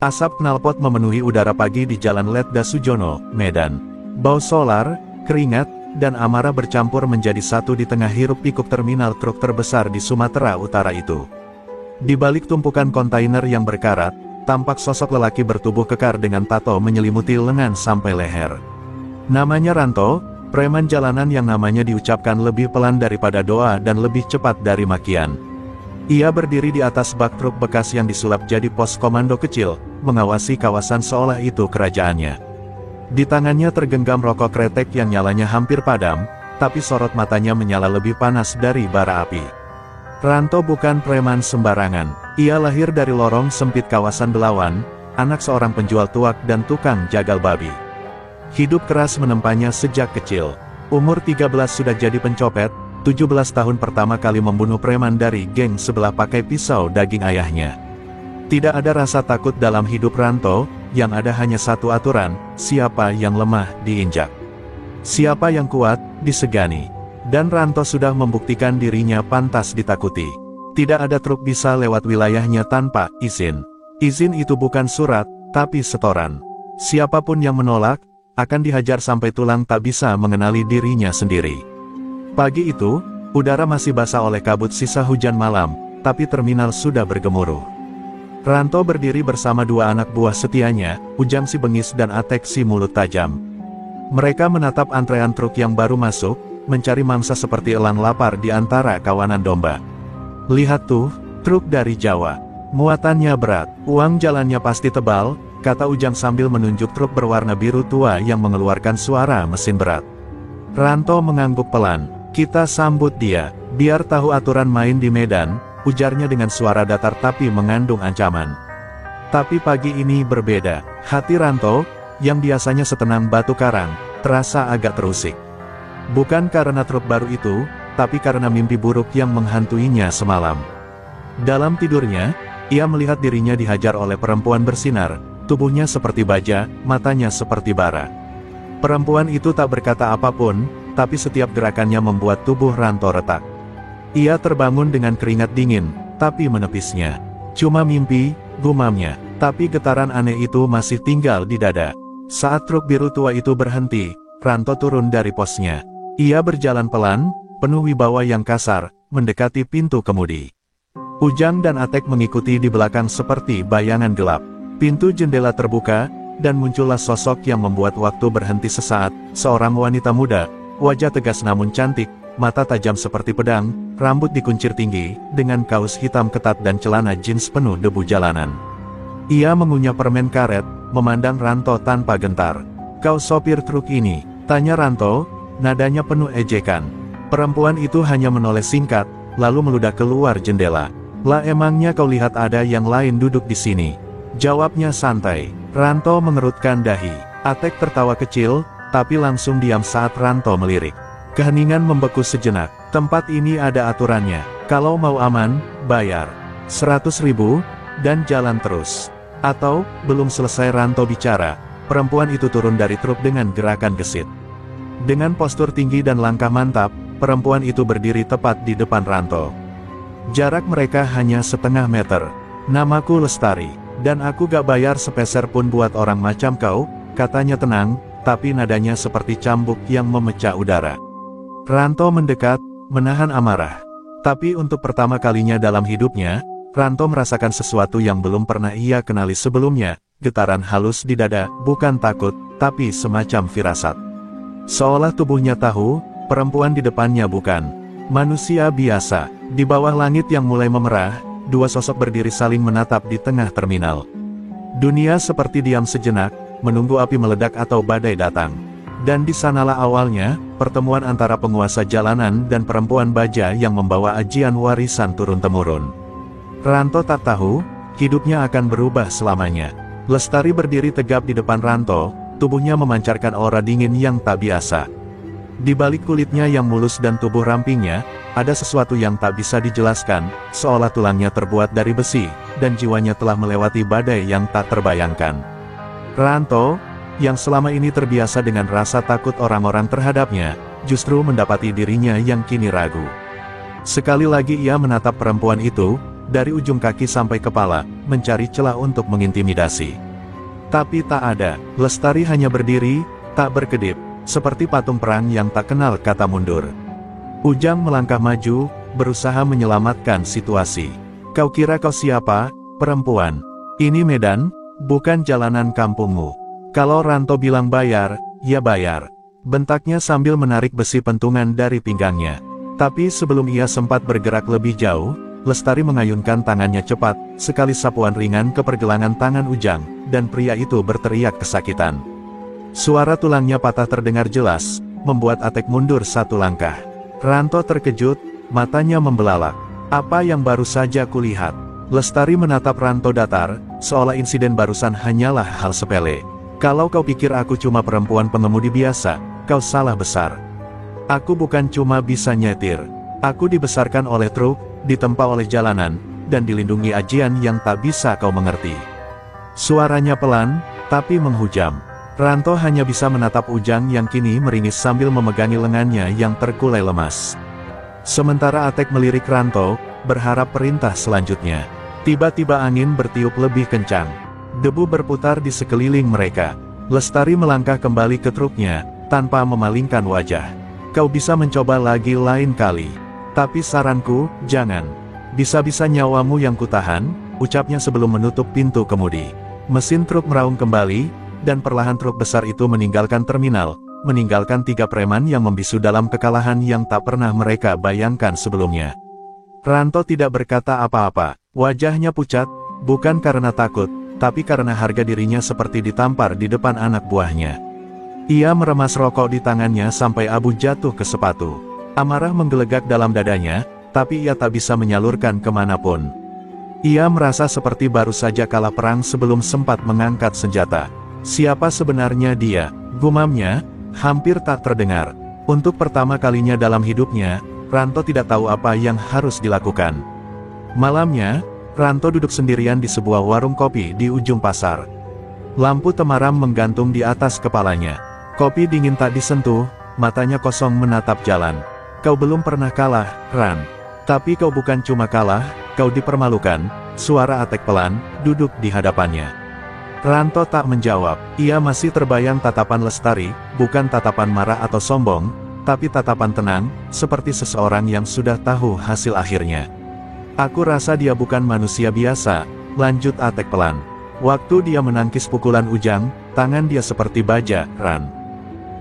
Asap knalpot memenuhi udara pagi di Jalan Letda Sujono, Medan. Bau solar, keringat, dan amarah bercampur menjadi satu di tengah hiruk-pikuk terminal truk terbesar di Sumatera Utara itu. Di balik tumpukan kontainer yang berkarat, tampak sosok lelaki bertubuh kekar dengan tato menyelimuti lengan sampai leher. Namanya Ranto, preman jalanan yang namanya diucapkan lebih pelan daripada doa dan lebih cepat dari makian. Ia berdiri di atas bak truk bekas yang disulap jadi pos komando kecil, mengawasi kawasan seolah itu kerajaannya. Di tangannya tergenggam rokok kretek yang nyalanya hampir padam, tapi sorot matanya menyala lebih panas dari bara api. Ranto bukan preman sembarangan. Ia lahir dari lorong sempit kawasan Belawan, anak seorang penjual tuak dan tukang jagal babi. Hidup keras menempanya sejak kecil. Umur 13 sudah jadi pencopet, 17 tahun pertama kali membunuh preman dari geng sebelah pakai pisau daging ayahnya. Tidak ada rasa takut dalam hidup Ranto, yang ada hanya satu aturan, siapa yang lemah diinjak. Siapa yang kuat, disegani. Dan Ranto sudah membuktikan dirinya pantas ditakuti. Tidak ada truk bisa lewat wilayahnya tanpa izin. Izin itu bukan surat, tapi setoran. Siapapun yang menolak, akan dihajar sampai tulang tak bisa mengenali dirinya sendiri. Pagi itu, udara masih basah oleh kabut sisa hujan malam, tapi terminal sudah bergemuruh. Ranto berdiri bersama dua anak buah setianya, Ujang si bengis dan Atek si mulut tajam. Mereka menatap antrean truk yang baru masuk, mencari mangsa seperti elang lapar di antara kawanan domba. Lihat tuh, truk dari Jawa. Muatannya berat, uang jalannya pasti tebal, kata Ujang sambil menunjuk truk berwarna biru tua yang mengeluarkan suara mesin berat. Ranto mengangguk pelan. Kita sambut dia, biar tahu aturan main di Medan, ujarnya dengan suara datar tapi mengandung ancaman. Tapi pagi ini berbeda. Hati Ranto, yang biasanya setenang batu karang, terasa agak terusik. Bukan karena truk baru itu, tapi karena mimpi buruk yang menghantuinya semalam. Dalam tidurnya, ia melihat dirinya dihajar oleh perempuan bersinar, tubuhnya seperti baja, matanya seperti bara. Perempuan itu tak berkata apapun, tapi setiap gerakannya membuat tubuh Ranto retak. Ia terbangun dengan keringat dingin, tapi menepisnya. Cuma mimpi, gumamnya, tapi getaran aneh itu masih tinggal di dada. Saat truk biru tua itu berhenti, Ranto turun dari posnya. Ia berjalan pelan, penuh wibawa yang kasar, mendekati pintu kemudi. Ujang dan Atek mengikuti di belakang seperti bayangan gelap. Pintu jendela terbuka, dan muncullah sosok yang membuat waktu berhenti sesaat, seorang wanita muda, wajah tegas namun cantik, mata tajam seperti pedang, rambut dikuncir tinggi, dengan kaos hitam ketat dan celana jeans penuh debu jalanan. Ia mengunyah permen karet, memandang Ranto tanpa gentar. "Kau sopir truk ini?" tanya Ranto. Nadanya penuh ejekan. Perempuan itu hanya menoleh singkat, lalu meludah keluar jendela. "Lah emangnya kau lihat ada yang lain duduk di sini?" jawabnya santai. Ranto mengerutkan dahi. Atek tertawa kecil, tapi langsung diam saat Ranto melirik. Keheningan membeku sejenak. Tempat ini ada aturannya. Kalau mau aman, bayar 100.000, dan jalan terus. Atau, belum selesai Ranto bicara, perempuan itu turun dari truk dengan gerakan gesit. Dengan postur tinggi dan langkah mantap, perempuan itu berdiri tepat di depan Ranto. Jarak mereka hanya setengah meter. "Namaku Lestari, dan aku gak bayar sepeser pun buat orang macam kau," katanya tenang, tapi nadanya seperti cambuk yang memecah udara. Ranto mendekat, menahan amarah. Tapi untuk pertama kalinya dalam hidupnya, Ranto merasakan sesuatu yang belum pernah ia kenali sebelumnya, getaran halus di dada, bukan takut, tapi semacam firasat. Seolah tubuhnya tahu, perempuan di depannya bukan manusia biasa. Di bawah langit yang mulai memerah, dua sosok berdiri saling menatap di tengah terminal. Dunia seperti diam sejenak, menunggu api meledak atau badai datang. Dan di sanalah awalnya, pertemuan antara penguasa jalanan dan perempuan baja yang membawa ajian warisan turun-temurun. Ranto tak tahu, hidupnya akan berubah selamanya. Lestari berdiri tegap di depan Ranto, tubuhnya memancarkan aura dingin yang tak biasa. Di balik kulitnya yang mulus dan tubuh rampingnya, ada sesuatu yang tak bisa dijelaskan, seolah tulangnya terbuat dari besi, dan jiwanya telah melewati badai yang tak terbayangkan. Ranto, yang selama ini terbiasa dengan rasa takut orang-orang terhadapnya, justru mendapati dirinya yang kini ragu. Sekali lagi ia menatap perempuan itu, dari ujung kaki sampai kepala, mencari celah untuk mengintimidasi. Tapi tak ada, Lestari hanya berdiri, tak berkedip, seperti patung perang yang tak kenal kata mundur. Ujang melangkah maju, berusaha menyelamatkan situasi. Kau kira kau siapa, perempuan? Ini medan, bukan jalanan kampungmu. Kalau Ranto bilang bayar, ya bayar. Bentaknya sambil menarik besi pentungan dari pinggangnya. Tapi sebelum ia sempat bergerak lebih jauh, Lestari mengayunkan tangannya cepat, sekali sapuan ringan ke pergelangan tangan Ujang, dan pria itu berteriak kesakitan. Suara tulangnya patah terdengar jelas, membuat Atek mundur satu langkah. Ranto terkejut, matanya membelalak. Apa yang baru saja kulihat? Lestari menatap Ranto datar, seolah insiden barusan hanyalah hal sepele. Kalau kau pikir aku cuma perempuan pengemudi biasa, kau salah besar. Aku bukan cuma bisa nyetir. Aku dibesarkan oleh truk, ditempa oleh jalanan, dan dilindungi ajian yang tak bisa kau mengerti. Suaranya pelan, tapi menghujam. Ranto hanya bisa menatap Ujang yang kini meringis sambil memegangi lengannya yang terkulai lemas. Sementara Atek melirik Ranto, berharap perintah selanjutnya. Tiba-tiba angin bertiup lebih kencang. Debu berputar di sekeliling mereka. Lestari melangkah kembali ke truknya, tanpa memalingkan wajah. Kau bisa mencoba lagi lain kali. Tapi saranku, jangan. Bisa-bisa nyawamu yang kutahan, ucapnya sebelum menutup pintu kemudi. Mesin truk meraung kembali, dan perlahan truk besar itu meninggalkan terminal, meninggalkan 3 preman yang membisu dalam kekalahan yang tak pernah mereka bayangkan sebelumnya. Ranto tidak berkata apa-apa, wajahnya pucat, bukan karena takut, tapi karena harga dirinya seperti ditampar di depan anak buahnya. Ia meremas rokok di tangannya sampai abu jatuh ke sepatu. Amarah menggelegak dalam dadanya, tapi ia tak bisa menyalurkan kemanapun. Ia merasa seperti baru saja kalah perang sebelum sempat mengangkat senjata. Siapa sebenarnya dia? Gumamnya, hampir tak terdengar. Untuk pertama kalinya dalam hidupnya, Ranto tidak tahu apa yang harus dilakukan. Malamnya, Ranto duduk sendirian di sebuah warung kopi di ujung pasar. Lampu temaram menggantung di atas kepalanya. Kopi dingin tak disentuh, matanya kosong menatap jalan. Kau belum pernah kalah, Ran. Tapi kau bukan cuma kalah, kau dipermalukan. Suara Atek pelan, duduk di hadapannya. Ranto tak menjawab, ia masih terbayang tatapan Lestari, bukan tatapan marah atau sombong, tapi tatapan tenang, seperti seseorang yang sudah tahu hasil akhirnya. Aku rasa dia bukan manusia biasa, lanjut Atek pelan. Waktu dia menangkis pukulan Ujang, tangan dia seperti baja, Ran.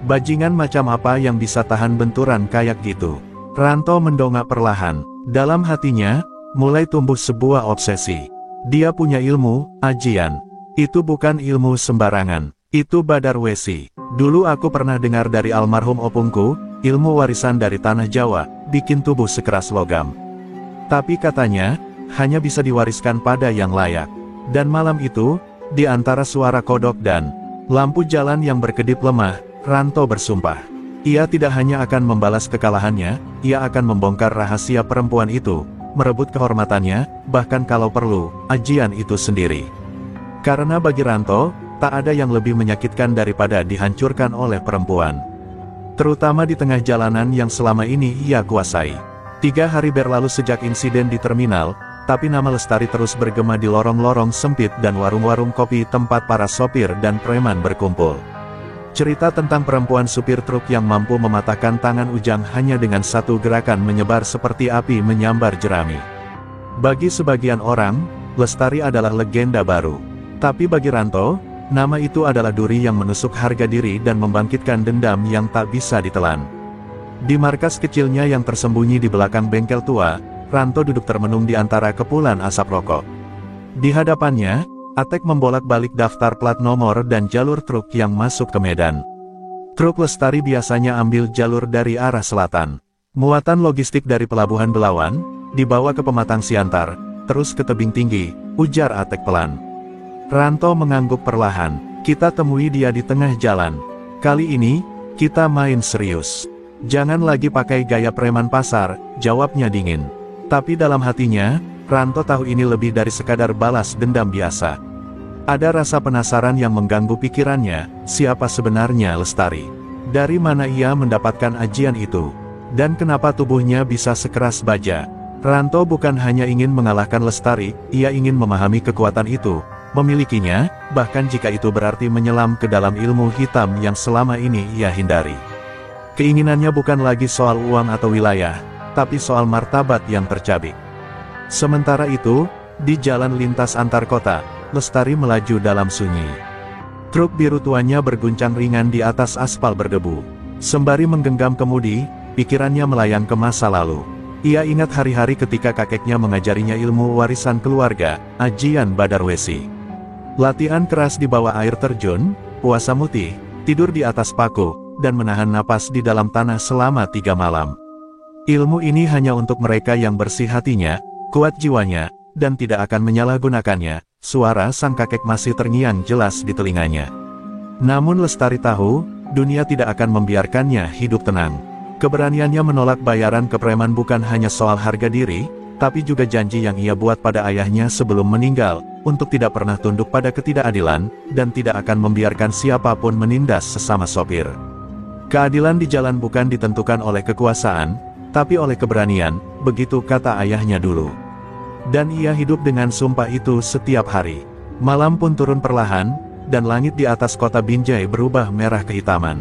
Bajingan macam apa yang bisa tahan benturan kayak gitu? Ranto mendongak perlahan. Dalam hatinya, mulai tumbuh sebuah obsesi. Dia punya ilmu, ajian. Itu bukan ilmu sembarangan. Itu Badar Wesi. Dulu aku pernah dengar dari almarhum opungku, ilmu warisan dari tanah Jawa, bikin tubuh sekeras logam. Tapi katanya, hanya bisa diwariskan pada yang layak. Dan malam itu, di antara suara kodok dan lampu jalan yang berkedip lemah, Ranto bersumpah. Ia tidak hanya akan membalas kekalahannya, ia akan membongkar rahasia perempuan itu, merebut kehormatannya, bahkan kalau perlu, ajian itu sendiri. Karena bagi Ranto, tak ada yang lebih menyakitkan daripada dihancurkan oleh perempuan. Terutama di tengah jalanan yang selama ini ia kuasai. 3 hari berlalu sejak insiden di terminal, tapi nama Lestari terus bergema di lorong-lorong sempit dan warung-warung kopi tempat para sopir dan preman berkumpul. Cerita tentang perempuan supir truk yang mampu mematahkan tangan Ujang hanya dengan satu gerakan menyebar seperti api menyambar jerami. Bagi sebagian orang, Lestari adalah legenda baru. Tapi bagi Ranto, nama itu adalah duri yang menusuk harga diri dan membangkitkan dendam yang tak bisa ditelan. Di markas kecilnya yang tersembunyi di belakang bengkel tua, Ranto duduk termenung di antara kepulan asap rokok. Di hadapannya, Atek membolak-balik daftar plat nomor dan jalur truk yang masuk ke Medan. Truk Lestari biasanya ambil jalur dari arah selatan. Muatan logistik dari Pelabuhan Belawan, dibawa ke Pematang Siantar, terus ke Tebing Tinggi, ujar Atek pelan. Ranto mengangguk perlahan, kita temui dia di tengah jalan. Kali ini, kita main serius. Jangan lagi pakai gaya preman pasar, jawabnya dingin. Tapi dalam hatinya, Ranto tahu ini lebih dari sekadar balas dendam biasa. Ada rasa penasaran yang mengganggu pikirannya, siapa sebenarnya Lestari? Dari mana ia mendapatkan ajian itu? Dan kenapa tubuhnya bisa sekeras baja? Ranto bukan hanya ingin mengalahkan Lestari, ia ingin memahami kekuatan itu, memilikinya, bahkan jika itu berarti menyelam ke dalam ilmu hitam yang selama ini ia hindari. Keinginannya bukan lagi soal uang atau wilayah, tapi soal martabat yang tercabik. Sementara itu, di jalan lintas antar kota, Lestari melaju dalam sunyi. Truk biru tuanya berguncang ringan di atas aspal berdebu. Sembari menggenggam kemudi, pikirannya melayang ke masa lalu. Ia ingat hari-hari ketika kakeknya mengajarinya ilmu warisan keluarga, Ajian Badarwesi. Latihan keras di bawah air terjun, puasa mutih, tidur di atas paku, dan menahan napas di dalam tanah selama 3 malam. Ilmu ini hanya untuk mereka yang bersih hatinya, kuat jiwanya, dan tidak akan menyalahgunakannya. Suara sang kakek masih terngiang jelas di telinganya. Namun Lestari tahu, dunia tidak akan membiarkannya hidup tenang. Keberaniannya menolak bayaran ke preman bukan hanya soal harga diri, tapi juga janji yang ia buat pada ayahnya sebelum meninggal, untuk tidak pernah tunduk pada ketidakadilan, dan tidak akan membiarkan siapapun menindas sesama sopir. Keadilan di jalan bukan ditentukan oleh kekuasaan, tapi oleh keberanian, begitu kata ayahnya dulu. Dan ia hidup dengan sumpah itu setiap hari. Malam pun turun perlahan, dan langit di atas kota Binjai berubah merah kehitaman.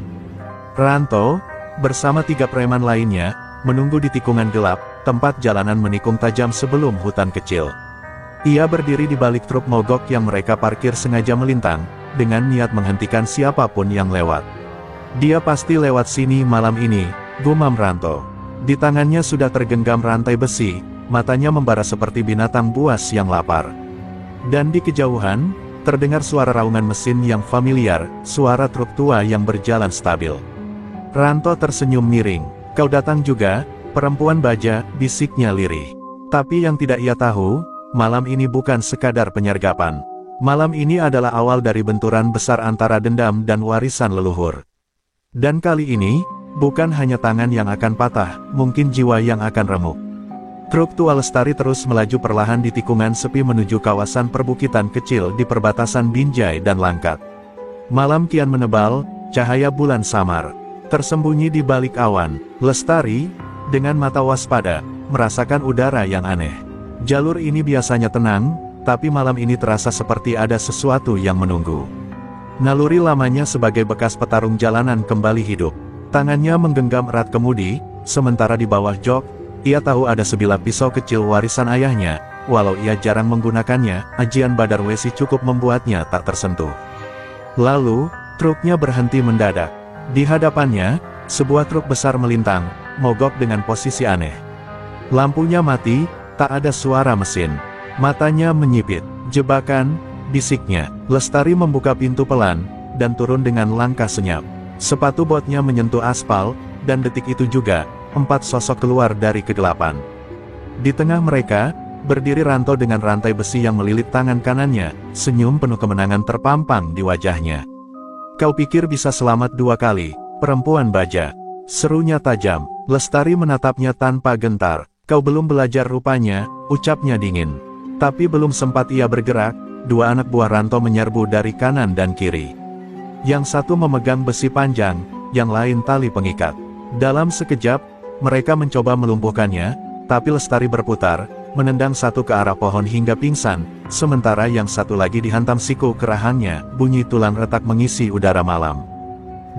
Ranto, bersama 3 preman lainnya, menunggu di tikungan gelap, tempat jalanan menikung tajam sebelum hutan kecil. Ia berdiri di balik truk mogok yang mereka parkir sengaja melintang, dengan niat menghentikan siapapun yang lewat. Dia pasti lewat sini malam ini, gumam Ranto. Di tangannya sudah tergenggam rantai besi, matanya membara seperti binatang buas yang lapar. Dan di kejauhan, terdengar suara raungan mesin yang familiar, suara truk tua yang berjalan stabil. Ranto tersenyum miring. "Kau datang juga, perempuan baja," bisiknya lirih. Tapi yang tidak ia tahu, malam ini bukan sekadar penyergapan. Malam ini adalah awal dari benturan besar antara dendam dan warisan leluhur. Dan kali ini, bukan hanya tangan yang akan patah, mungkin jiwa yang akan remuk. Truk tua Lestari terus melaju perlahan di tikungan sepi menuju kawasan perbukitan kecil di perbatasan Binjai dan Langkat. Malam kian menebal, cahaya bulan samar. Tersembunyi di balik awan, Lestari, dengan mata waspada, merasakan udara yang aneh. Jalur ini biasanya tenang, tapi malam ini terasa seperti ada sesuatu yang menunggu. Naluri lamanya sebagai bekas petarung jalanan kembali hidup. Tangannya menggenggam erat kemudi, sementara di bawah jok, ia tahu ada sebilah pisau kecil warisan ayahnya. Walau ia jarang menggunakannya, Ajian Badarwesi cukup membuatnya tak tersentuh. Lalu, truknya berhenti mendadak. Di hadapannya, sebuah truk besar melintang, mogok dengan posisi aneh. Lampunya mati, tak ada suara mesin. Matanya menyipit. "Jebakan," bisiknya. Lestari membuka pintu pelan, dan turun dengan langkah senyap. Sepatu botnya menyentuh aspal, dan detik itu juga, 4 sosok keluar dari kegelapan. Di tengah mereka, berdiri Ranto dengan rantai besi yang melilit tangan kanannya, senyum penuh kemenangan terpampang di wajahnya. "Kau pikir bisa selamat 2 kali, perempuan baja?" serunya tajam. Lestari menatapnya tanpa gentar. "Kau belum belajar rupanya," ucapnya dingin. Tapi belum sempat ia bergerak, 2 anak buah Ranto menyerbu dari kanan dan kiri. Yang satu memegang besi panjang, yang lain tali pengikat. Dalam sekejap, mereka mencoba melumpuhkannya, tapi Lestari berputar, menendang satu ke arah pohon hingga pingsan, sementara yang satu lagi dihantam siku ke rahangnya, bunyi tulang retak mengisi udara malam.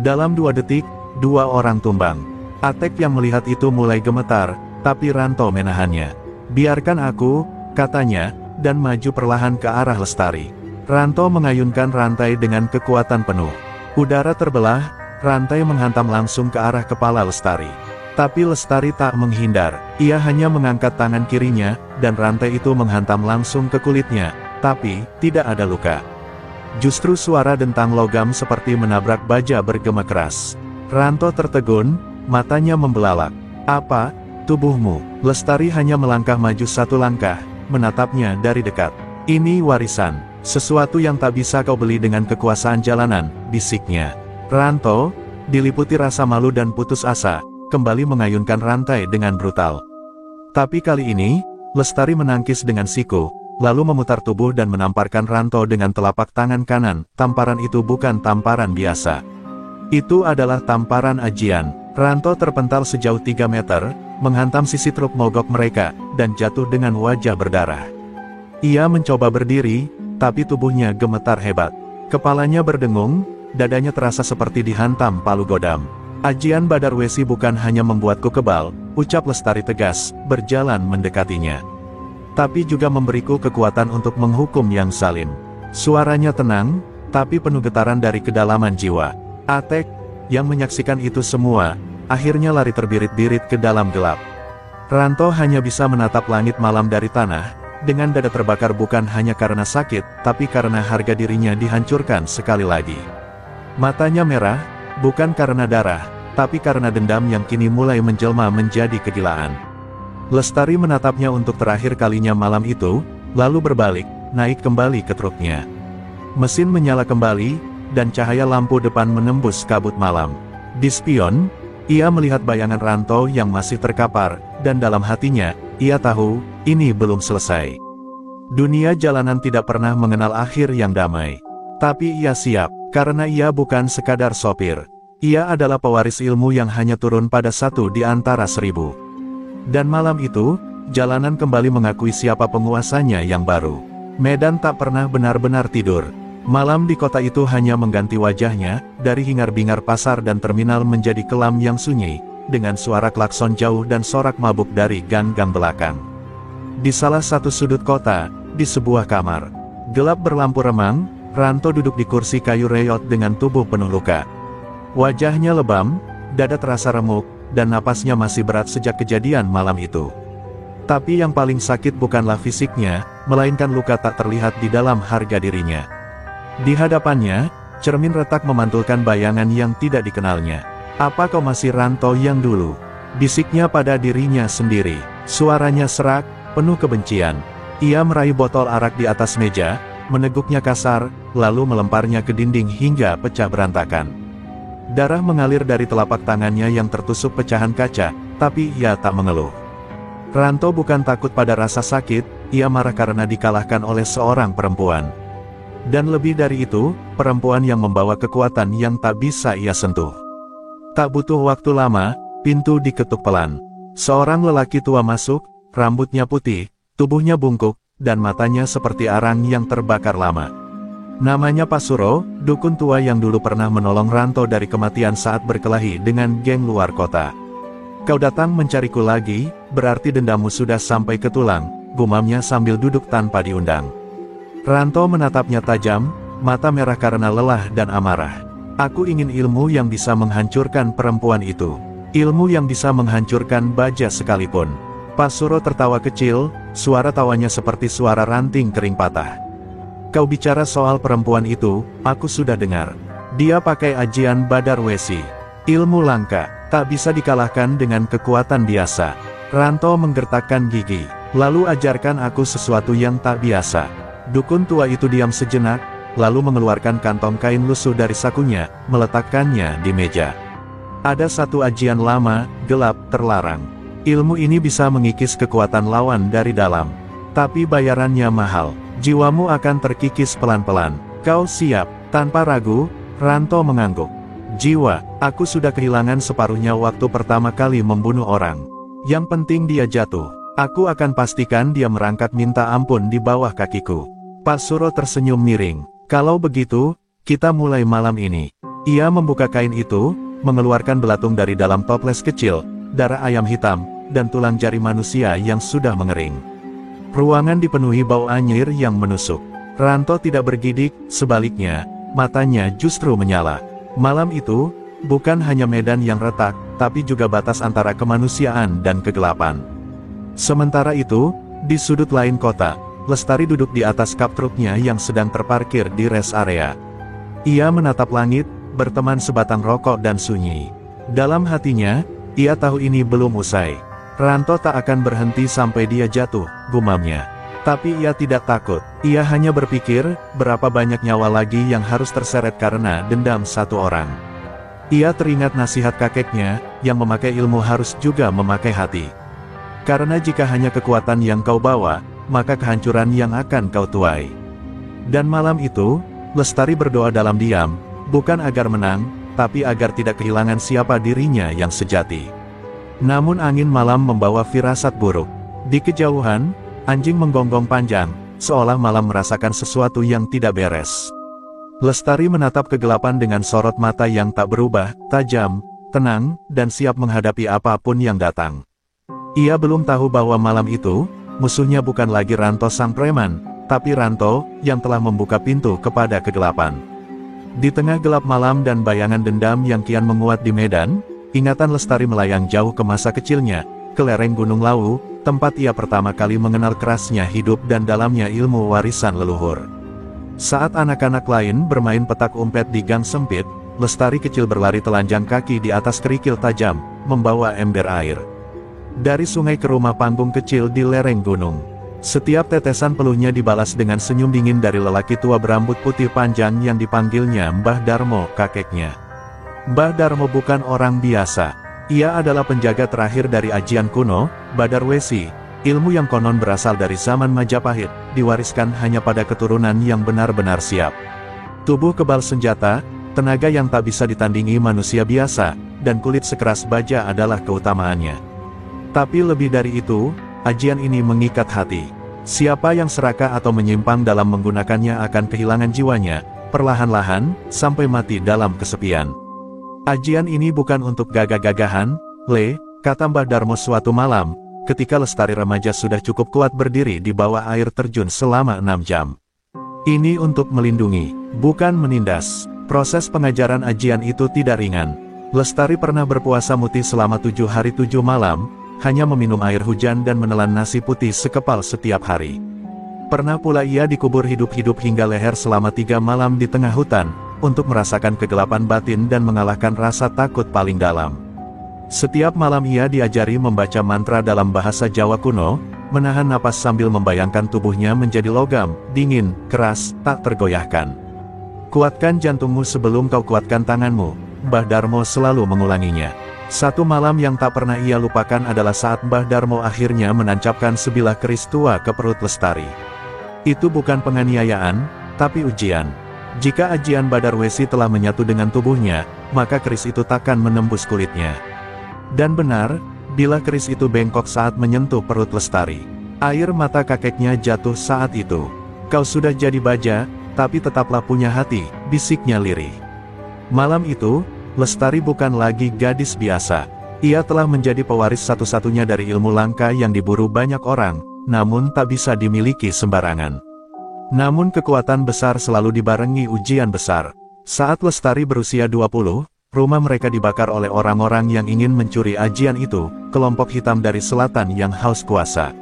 Dalam 2 detik, 2 orang tumbang. Atek yang melihat itu mulai gemetar, tapi Ranto menahannya. "Biarkan aku," katanya, dan maju perlahan ke arah Lestari. Ranto mengayunkan rantai dengan kekuatan penuh. Udara terbelah, rantai menghantam langsung ke arah kepala Lestari. Tapi Lestari tak menghindar, ia hanya mengangkat tangan kirinya, dan rantai itu menghantam langsung ke kulitnya, tapi tidak ada luka. Justru suara dentang logam seperti menabrak baja bergema keras. Ranto tertegun, matanya membelalak. "Apa? Tubuhmu?" Lestari hanya melangkah maju 1 langkah, menatapnya dari dekat. "Ini warisan, sesuatu yang tak bisa kau beli dengan kekuasaan jalanan," bisiknya. Ranto, diliputi rasa malu dan putus asa, kembali mengayunkan rantai dengan brutal. Tapi kali ini, Lestari menangkis dengan siku, lalu memutar tubuh dan menamparkan Ranto dengan telapak tangan kanan. Tamparan itu bukan tamparan biasa. Itu adalah tamparan ajian. Ranto terpental sejauh 3 meter, menghantam sisi truk mogok mereka, dan jatuh dengan wajah berdarah. Ia mencoba berdiri, tapi tubuhnya gemetar hebat. Kepalanya berdengung, dadanya terasa seperti dihantam palu godam. "Ajian Badar Wesi bukan hanya membuatku kebal," ucap Lestari tegas, berjalan mendekatinya. "Tapi juga memberiku kekuatan untuk menghukum Yang Zalim." Suaranya tenang, tapi penuh getaran dari kedalaman jiwa. Atek, yang menyaksikan itu semua, akhirnya lari terbirit-birit ke dalam gelap. Ranto hanya bisa menatap langit malam dari tanah, dengan dada terbakar bukan hanya karena sakit, tapi karena harga dirinya dihancurkan sekali lagi. Matanya merah, bukan karena darah, tapi karena dendam yang kini mulai menjelma menjadi kegilaan. Lestari menatapnya untuk terakhir kalinya malam itu, lalu berbalik, naik kembali ke truknya. Mesin menyala kembali, dan cahaya lampu depan menembus kabut malam. Di spion, ia melihat bayangan Ranto yang masih terkapar, dan dalam hatinya, ia tahu, ini belum selesai. Dunia jalanan tidak pernah mengenal akhir yang damai. Tapi ia siap, karena ia bukan sekadar sopir. Ia adalah pewaris ilmu yang hanya turun pada 1 di antara 1000. Dan malam itu, jalanan kembali mengakui siapa penguasanya yang baru. Medan tak pernah benar-benar tidur. Malam di kota itu hanya mengganti wajahnya, dari hingar-bingar pasar dan terminal menjadi kelam yang sunyi, dengan suara klakson jauh dan sorak mabuk dari gang-gang belakang. Di salah satu sudut kota, di sebuah kamar gelap berlampu remang, Ranto duduk di kursi kayu reyot dengan tubuh penuh luka. Wajahnya lebam, dada terasa remuk, dan napasnya masih berat sejak kejadian malam itu. Tapi yang paling sakit bukanlah fisiknya, melainkan luka tak terlihat di dalam harga dirinya. Di hadapannya, cermin retak memantulkan bayangan yang tidak dikenalnya. "Apa kau masih Ranto yang dulu?" bisiknya pada dirinya sendiri. Suaranya serak, penuh kebencian. Ia meraih botol arak di atas meja, meneguknya kasar, lalu melemparnya ke dinding hingga pecah berantakan. Darah mengalir dari telapak tangannya yang tertusuk pecahan kaca, tapi ia tak mengeluh. Ranto bukan takut pada rasa sakit, ia marah karena dikalahkan oleh seorang perempuan. Dan lebih dari itu, perempuan yang membawa kekuatan yang tak bisa ia sentuh. Tak butuh waktu lama, pintu diketuk pelan. Seorang lelaki tua masuk, rambutnya putih, tubuhnya bungkuk, dan matanya seperti arang yang terbakar lama. Namanya Pasuro, dukun tua yang dulu pernah menolong Ranto dari kematian saat berkelahi dengan geng luar kota. "Kau datang mencariku lagi, berarti dendammu sudah sampai ke tulang," gumamnya sambil duduk tanpa diundang. Ranto menatapnya tajam, mata merah karena lelah dan amarah. "Aku ingin ilmu yang bisa menghancurkan perempuan itu. Ilmu yang bisa menghancurkan baja sekalipun." Pasuro tertawa kecil, suara tawanya seperti suara ranting kering patah. "Kau bicara soal perempuan itu, aku sudah dengar. Dia pakai ajian Badar Wesi. Ilmu langka, tak bisa dikalahkan dengan kekuatan biasa." Ranto menggertakkan gigi. "Lalu ajarkan aku sesuatu yang tak biasa." Dukun tua itu diam sejenak, lalu mengeluarkan kantong kain lusuh dari sakunya, meletakkannya di meja. "Ada satu ajian lama, gelap, terlarang. Ilmu ini bisa mengikis kekuatan lawan dari dalam. Tapi bayarannya mahal. Jiwamu akan terkikis pelan-pelan. Kau siap?" Tanpa ragu, Ranto mengangguk. "Jiwa, aku sudah kehilangan separuhnya waktu pertama kali membunuh orang. Yang penting dia jatuh. Aku akan pastikan dia merangkak minta ampun di bawah kakiku." Pasuro tersenyum miring. "Kalau begitu, kita mulai malam ini." Ia membuka kain itu, mengeluarkan belatung dari dalam toples kecil, darah ayam hitam, dan tulang jari manusia yang sudah mengering. Ruangan dipenuhi bau anyir yang menusuk. Ranto tidak bergidik, sebaliknya, matanya justru menyala. Malam itu, bukan hanya medan yang retak, tapi juga batas antara kemanusiaan dan kegelapan. Sementara itu, di sudut lain kota, Lestari duduk di atas kap truknya yang sedang terparkir di rest area. Ia menatap langit, berteman sebatang rokok dan sunyi. Dalam hatinya, ia tahu ini belum usai. Ranto tak akan berhenti sampai dia jatuh, gumamnya. Tapi ia tidak takut. Ia hanya berpikir, berapa banyak nyawa lagi yang harus terseret karena dendam satu orang. Ia teringat nasihat kakeknya, yang memakai ilmu harus juga memakai hati. Karena jika hanya kekuatan yang kau bawa, maka kehancuran yang akan kau tuai. Dan malam itu, Lestari berdoa dalam diam, bukan agar menang, tapi agar tidak kehilangan siapa dirinya yang sejati. Namun angin malam membawa firasat buruk. Di kejauhan, anjing menggonggong panjang, seolah malam merasakan sesuatu yang tidak beres. Lestari menatap kegelapan dengan sorot mata yang tak berubah, tajam, tenang, dan siap menghadapi apapun yang datang. Ia belum tahu bahwa malam itu, musuhnya bukan lagi Ranto sang preman, tapi Ranto, yang telah membuka pintu kepada kegelapan. Di tengah gelap malam dan bayangan dendam yang kian menguat di medan, ingatan Lestari melayang jauh ke masa kecilnya, ke lereng Gunung Lawu, tempat ia pertama kali mengenal kerasnya hidup dan dalamnya ilmu warisan leluhur. Saat anak-anak lain bermain petak umpet di gang sempit, Lestari kecil berlari telanjang kaki di atas kerikil tajam, membawa ember air. Dari sungai ke rumah panggung kecil di lereng gunung. Setiap tetesan peluhnya dibalas dengan senyum dingin dari lelaki tua berambut putih panjang yang dipanggilnya Mbah Darmo, kakeknya. Mbah Darmo bukan orang biasa. Ia adalah penjaga terakhir dari ajian kuno, Badar Wesi, ilmu yang konon berasal dari zaman Majapahit, diwariskan hanya pada keturunan yang benar-benar siap. Tubuh kebal senjata, tenaga yang tak bisa ditandingi manusia biasa, dan kulit sekeras baja adalah keutamaannya. Tapi lebih dari itu, ajian ini mengikat hati. Siapa yang serakah atau menyimpang dalam menggunakannya akan kehilangan jiwanya, perlahan-lahan, sampai mati dalam kesepian. Ajian ini bukan untuk gagah-gagahan, kata Mbah Darmo suatu malam, ketika Lestari remaja sudah cukup kuat berdiri di bawah air terjun selama 6 jam. Ini untuk melindungi, bukan menindas. Proses pengajaran ajian itu tidak ringan. Lestari pernah berpuasa mutih selama 7 hari 7 malam, hanya meminum air hujan dan menelan nasi putih sekepal setiap hari. Pernah pula ia dikubur hidup-hidup hingga leher selama 3 malam di tengah hutan, untuk merasakan kegelapan batin dan mengalahkan rasa takut paling dalam. Setiap malam ia diajari membaca mantra dalam bahasa Jawa kuno, menahan napas sambil membayangkan tubuhnya menjadi logam, dingin, keras, tak tergoyahkan. Kuatkan jantungmu sebelum kau kuatkan tanganmu, Mbah Darmo selalu mengulanginya. Satu malam yang tak pernah ia lupakan adalah saat Mbah Darmo akhirnya menancapkan sebilah keris tua ke perut Lestari. Itu bukan penganiayaan, tapi ujian. Jika ajian Badar Wesi telah menyatu dengan tubuhnya, maka keris itu takkan menembus kulitnya. Dan benar, bila keris itu bengkok saat menyentuh perut Lestari. Air mata kakeknya jatuh saat itu. Kau sudah jadi baja, tapi tetaplah punya hati, bisiknya lirih. Malam itu, Lestari bukan lagi gadis biasa. Ia telah menjadi pewaris satu-satunya dari ilmu langka yang diburu banyak orang, namun tak bisa dimiliki sembarangan. Namun kekuatan besar selalu dibarengi ujian besar. Saat Lestari berusia 20, rumah mereka dibakar oleh orang-orang yang ingin mencuri ajian itu, kelompok hitam dari selatan yang haus kuasa.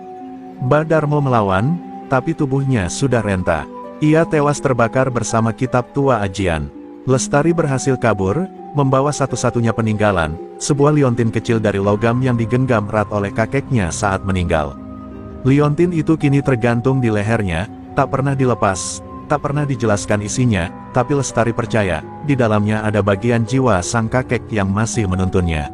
Mbah Darmo melawan, tapi tubuhnya sudah renta. Ia tewas terbakar bersama kitab tua ajian. Lestari berhasil kabur, membawa satu-satunya peninggalan, sebuah liontin kecil dari logam yang digenggam erat oleh kakeknya saat meninggal. Liontin itu kini tergantung di lehernya, tak pernah dilepas, tak pernah dijelaskan isinya, tapi Lestari percaya, di dalamnya ada bagian jiwa sang kakek yang masih menuntunnya.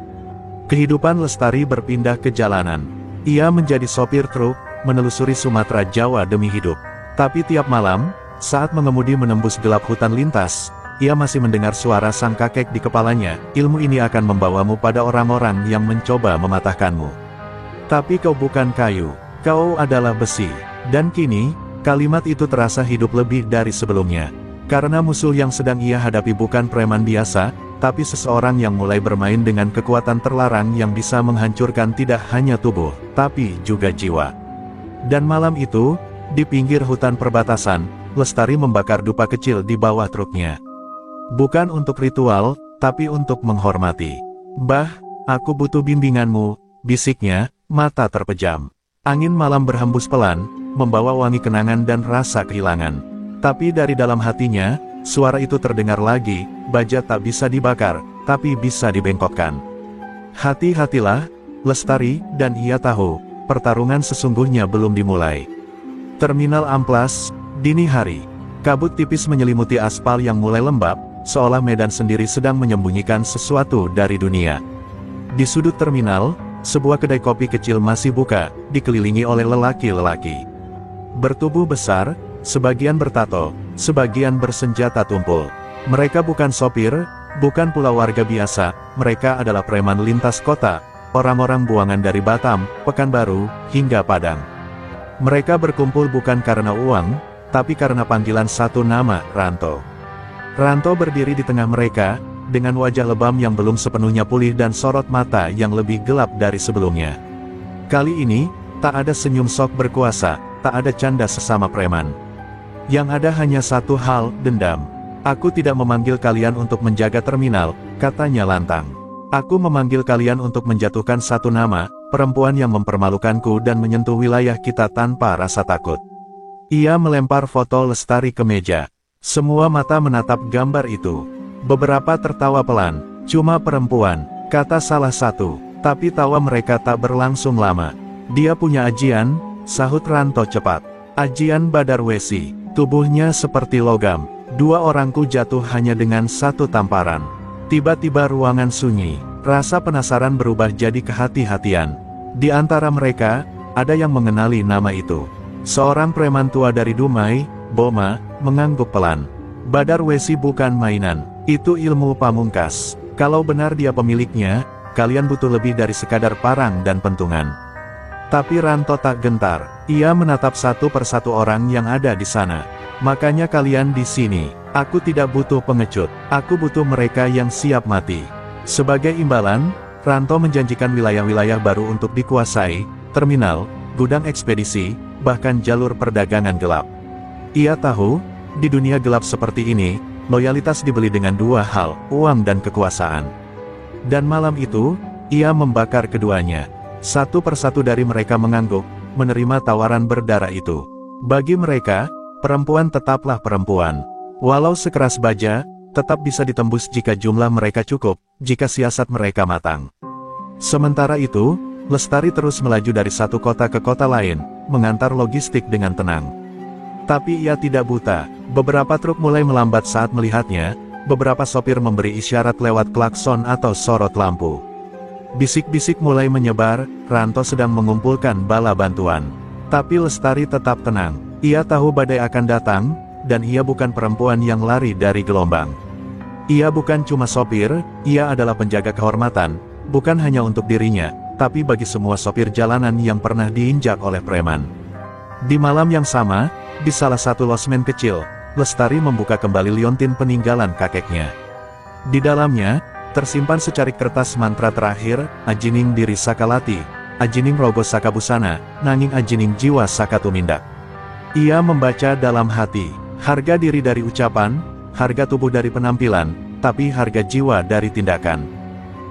Kehidupan Lestari berpindah ke jalanan. Ia menjadi sopir truk, menelusuri Sumatera Jawa demi hidup. Tapi tiap malam, saat mengemudi menembus gelap hutan lintas, ia masih mendengar suara sang kakek di kepalanya, ilmu ini akan membawamu pada orang-orang yang mencoba mematahkanmu. Tapi kau bukan kayu, kau adalah besi. Dan kini, kalimat itu terasa hidup lebih dari sebelumnya. Karena musuh yang sedang ia hadapi bukan preman biasa, tapi seseorang yang mulai bermain dengan kekuatan terlarang yang bisa menghancurkan tidak hanya tubuh, tapi juga jiwa. Dan malam itu, di pinggir hutan perbatasan, Lestari membakar dupa kecil di bawah truknya. Bukan untuk ritual, tapi untuk menghormati. "Mbah, aku butuh bimbinganmu," bisiknya, mata terpejam. Angin malam berhembus pelan, membawa wangi kenangan dan rasa kehilangan. Tapi dari dalam hatinya, suara itu terdengar lagi, baja tak bisa dibakar, tapi bisa dibengkokkan. Hati-hatilah, Lestari, dan ia tahu, pertarungan sesungguhnya belum dimulai. Terminal amplas, dini hari. Kabut tipis menyelimuti aspal yang mulai lembab, seolah medan sendiri sedang menyembunyikan sesuatu dari dunia. Di sudut terminal, sebuah kedai kopi kecil masih buka, dikelilingi oleh lelaki-lelaki. Bertubuh besar, sebagian bertato, sebagian bersenjata tumpul. Mereka bukan sopir, bukan pula warga biasa, mereka adalah preman lintas kota, orang-orang buangan dari Batam, Pekanbaru, hingga Padang. Mereka berkumpul bukan karena uang, tapi karena panggilan satu nama, Ranto. Ranto berdiri di tengah mereka, dengan wajah lebam yang belum sepenuhnya pulih dan sorot mata yang lebih gelap dari sebelumnya. Kali ini, tak ada senyum sok berkuasa, tak ada canda sesama preman. Yang ada hanya satu hal, dendam. Aku tidak memanggil kalian untuk menjaga terminal, katanya lantang. Aku memanggil kalian untuk menjatuhkan satu nama, perempuan yang mempermalukanku dan menyentuh wilayah kita tanpa rasa takut. Ia melempar foto Lestari ke meja. Semua mata menatap gambar itu. Beberapa tertawa pelan. Cuma perempuan, kata salah satu. Tapi tawa mereka tak berlangsung lama. Dia punya ajian, sahut Ranto cepat. Ajian Badar Wesi. Tubuhnya seperti logam. Dua orangku jatuh hanya dengan satu tamparan. Tiba-tiba ruangan sunyi. Rasa penasaran berubah jadi kehati-hatian. Di antara mereka, ada yang mengenali nama itu. Seorang preman tua dari Dumai, Boma, mengangguk pelan. Badar Wesi bukan mainan. Itu ilmu pamungkas. Kalau benar dia pemiliknya, kalian butuh lebih dari sekadar parang dan pentungan. Tapi Ranto tak gentar. Ia menatap satu persatu orang yang ada di sana. Makanya kalian di sini. Aku tidak butuh pengecut. Aku butuh mereka yang siap mati. Sebagai imbalan, Ranto menjanjikan wilayah-wilayah baru untuk dikuasai, terminal, gudang ekspedisi, bahkan jalur perdagangan gelap. Ia tahu, di dunia gelap seperti ini, loyalitas dibeli dengan dua hal, uang dan kekuasaan. Dan malam itu, ia membakar keduanya. Satu persatu dari mereka mengangguk, menerima tawaran berdarah itu. Bagi mereka, perempuan tetaplah perempuan. Walau sekeras baja, tetap bisa ditembus jika jumlah mereka cukup, jika siasat mereka matang. Sementara itu, Lestari terus melaju dari satu kota ke kota lain, mengantar logistik dengan tenang. Tapi ia tidak buta. Beberapa truk mulai melambat saat melihatnya, beberapa sopir memberi isyarat lewat klakson atau sorot lampu. Bisik-bisik mulai menyebar, Ranto sedang mengumpulkan bala bantuan. Tapi Lestari tetap tenang. Ia tahu badai akan datang, dan ia bukan perempuan yang lari dari gelombang. Ia bukan cuma sopir, ia adalah penjaga kehormatan, bukan hanya untuk dirinya, tapi bagi semua sopir jalanan yang pernah diinjak oleh preman. Di malam yang sama, di salah satu losmen kecil, Lestari membuka kembali liontin peninggalan kakeknya. Di dalamnya, tersimpan secarik kertas mantra terakhir, Ajining diri sakalati, Ajining rogo sakabusana, nanging ajining jiwa sakatumindak. Ia membaca dalam hati, harga diri dari ucapan, harga tubuh dari penampilan, tapi harga jiwa dari tindakan.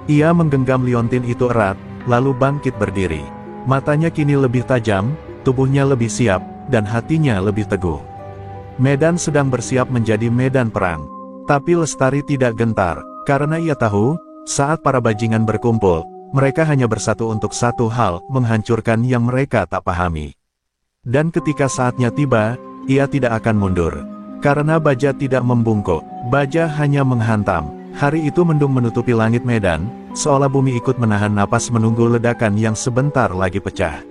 Ia menggenggam liontin itu erat, lalu bangkit berdiri. Matanya kini lebih tajam, tubuhnya lebih siap, dan hatinya lebih teguh. Medan sedang bersiap menjadi medan perang. Tapi Lestari tidak gentar, karena ia tahu, saat para bajingan berkumpul, mereka hanya bersatu untuk satu hal, menghancurkan yang mereka tak pahami. Dan ketika saatnya tiba, ia tidak akan mundur. Karena baja tidak membungkuk, baja hanya menghantam. Hari itu mendung menutupi langit Medan, seolah bumi ikut menahan napas menunggu ledakan yang sebentar lagi pecah.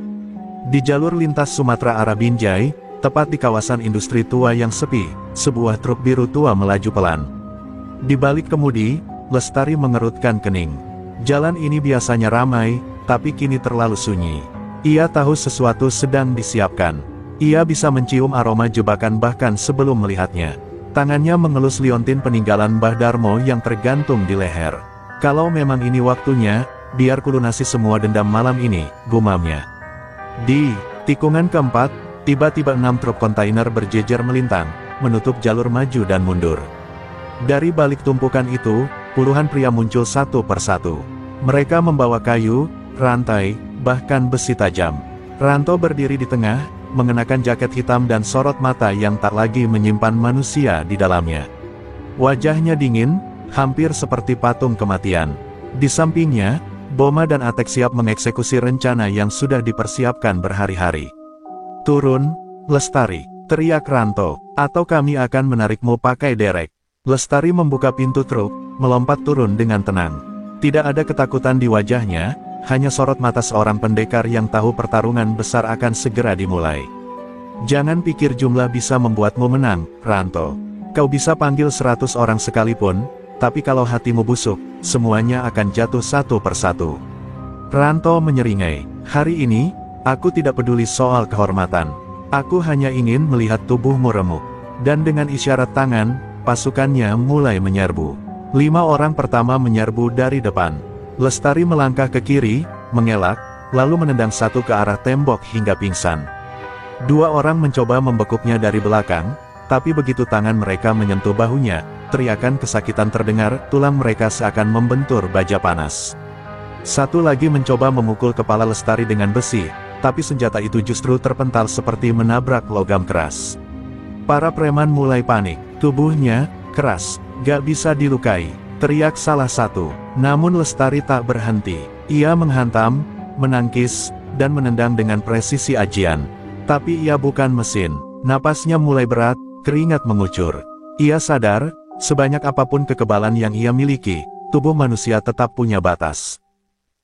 Di jalur lintas Sumatera arah Binjai, tepat di kawasan industri tua yang sepi, sebuah truk biru tua melaju pelan. Di balik kemudi, Lestari mengerutkan kening. Jalan ini biasanya ramai, tapi kini terlalu sunyi. Ia tahu sesuatu sedang disiapkan. Ia bisa mencium aroma jebakan bahkan sebelum melihatnya. Tangannya mengelus liontin peninggalan Mbah Darmo yang tergantung di leher. Kalau memang ini waktunya, biar kulunasi semua dendam malam ini, gumamnya. Di tikungan keempat, tiba-tiba 6 truk kontainer berjejer melintang, menutup jalur maju dan mundur. Dari balik tumpukan itu, puluhan pria muncul satu persatu. Mereka membawa kayu, rantai, bahkan besi tajam. Ranto berdiri di tengah, mengenakan jaket hitam dan sorot mata yang tak lagi menyimpan manusia di dalamnya. Wajahnya dingin, hampir seperti patung kematian. Di sampingnya, Boma dan Atek siap mengeksekusi rencana yang sudah dipersiapkan berhari-hari. "Turun, Lestari," teriak Ranto, "atau kami akan menarikmu pakai derek." Lestari membuka pintu truk, melompat turun dengan tenang. Tidak ada ketakutan di wajahnya, hanya sorot mata seorang pendekar yang tahu pertarungan besar akan segera dimulai. "Jangan pikir jumlah bisa membuatmu menang, Ranto. Kau bisa panggil 100 orang sekalipun, tapi kalau hatimu busuk, semuanya akan jatuh satu persatu." Ranto menyeringai. Hari ini, aku tidak peduli soal kehormatan. Aku hanya ingin melihat tubuhmu remuk. Dan dengan isyarat tangan, pasukannya mulai menyerbu. 5 orang pertama menyerbu dari depan. Lestari melangkah ke kiri, mengelak, lalu menendang satu ke arah tembok hingga pingsan. 2 orang mencoba membekuknya dari belakang, tapi begitu tangan mereka menyentuh bahunya, teriakan kesakitan terdengar, tulang mereka seakan membentur baja panas. 1 lagi mencoba memukul kepala Lestari dengan besi, tapi senjata itu justru terpental seperti menabrak logam keras. Para preman mulai panik. Tubuhnya keras, gak bisa dilukai, teriak salah satu. Namun Lestari tak berhenti. Ia menghantam, menangkis, dan menendang dengan presisi ajian. Tapi ia bukan mesin. Napasnya mulai berat, keringat mengucur. Ia sadar, sebanyak apapun kekebalan yang ia miliki, tubuh manusia tetap punya batas.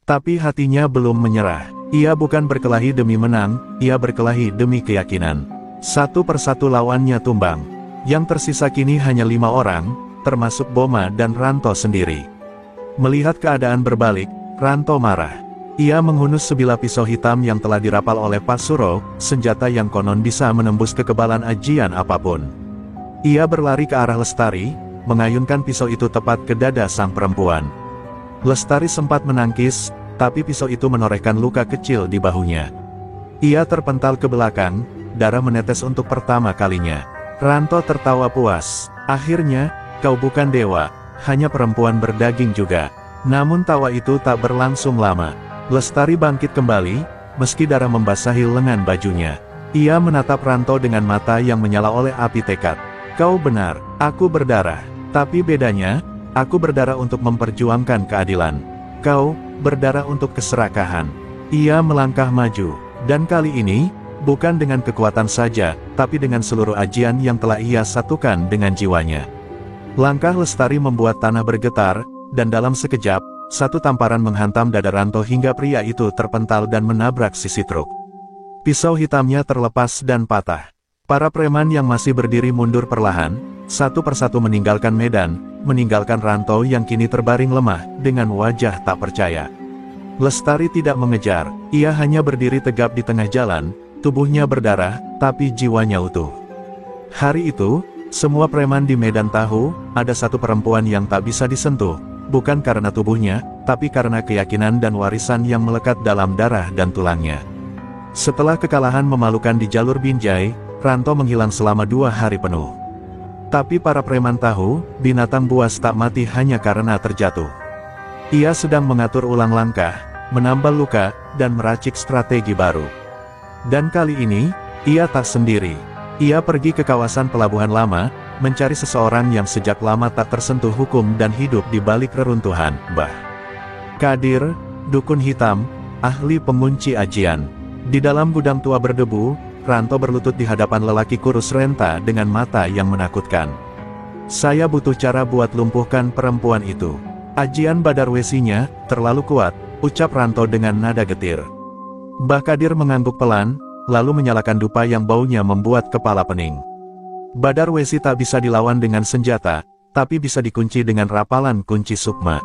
Tapi hatinya belum menyerah. Ia bukan berkelahi demi menang, ia berkelahi demi keyakinan. Satu persatu lawannya tumbang. Yang tersisa kini hanya 5 orang, termasuk Boma dan Ranto sendiri. Melihat keadaan berbalik, Ranto marah. Ia menghunus sebilah pisau hitam yang telah dirapal oleh Pak Suro, senjata yang konon bisa menembus kekebalan ajian apapun. Ia berlari ke arah Lestari, mengayunkan pisau itu tepat ke dada sang perempuan. Lestari sempat menangkis, tapi pisau itu menorehkan luka kecil di bahunya. Ia terpental ke belakang, darah menetes untuk pertama kalinya. Ranto tertawa puas. Akhirnya, kau bukan dewa, hanya perempuan berdaging juga. Namun tawa itu tak berlangsung lama. Lestari bangkit kembali, meski darah membasahi lengan bajunya. Ia menatap Ranto dengan mata yang menyala oleh api tekad. Kau benar, aku berdarah. Tapi bedanya, aku berdarah untuk memperjuangkan keadilan. Kau berdarah untuk keserakahan. Ia melangkah maju, dan kali ini, bukan dengan kekuatan saja, tapi dengan seluruh ajian yang telah ia satukan dengan jiwanya. Langkah Lestari membuat tanah bergetar, dan dalam sekejap, satu tamparan menghantam dada Ranto hingga pria itu terpental dan menabrak sisi truk. Pisau hitamnya terlepas dan patah. Para preman yang masih berdiri mundur perlahan, satu persatu meninggalkan medan, meninggalkan Ranto yang kini terbaring lemah, dengan wajah tak percaya. Lestari tidak mengejar, ia hanya berdiri tegap di tengah jalan, tubuhnya berdarah, tapi jiwanya utuh. Hari itu, semua preman di Medan tahu, ada satu perempuan yang tak bisa disentuh, bukan karena tubuhnya, tapi karena keyakinan dan warisan yang melekat dalam darah dan tulangnya. Setelah kekalahan memalukan di jalur Binjai, Ranto menghilang selama 2 hari penuh. Tapi para preman tahu, binatang buas tak mati hanya karena terjatuh. Ia sedang mengatur ulang langkah, menambal luka, dan meracik strategi baru. Dan kali ini, ia tak sendiri. Ia pergi ke kawasan pelabuhan lama, mencari seseorang yang sejak lama tak tersentuh hukum dan hidup di balik reruntuhan, Mbah Kadir, dukun hitam, ahli pengunci ajian. Di dalam gudang tua berdebu, Ranto berlutut di hadapan lelaki kurus renta dengan mata yang menakutkan. Saya butuh cara buat lumpuhkan perempuan itu. Ajian Badarwesinya terlalu kuat, ucap Ranto dengan nada getir. Mbah Kadir mengangguk pelan, lalu menyalakan dupa yang baunya membuat kepala pening. Badarwesi tak bisa dilawan dengan senjata, tapi bisa dikunci dengan rapalan kunci sukma.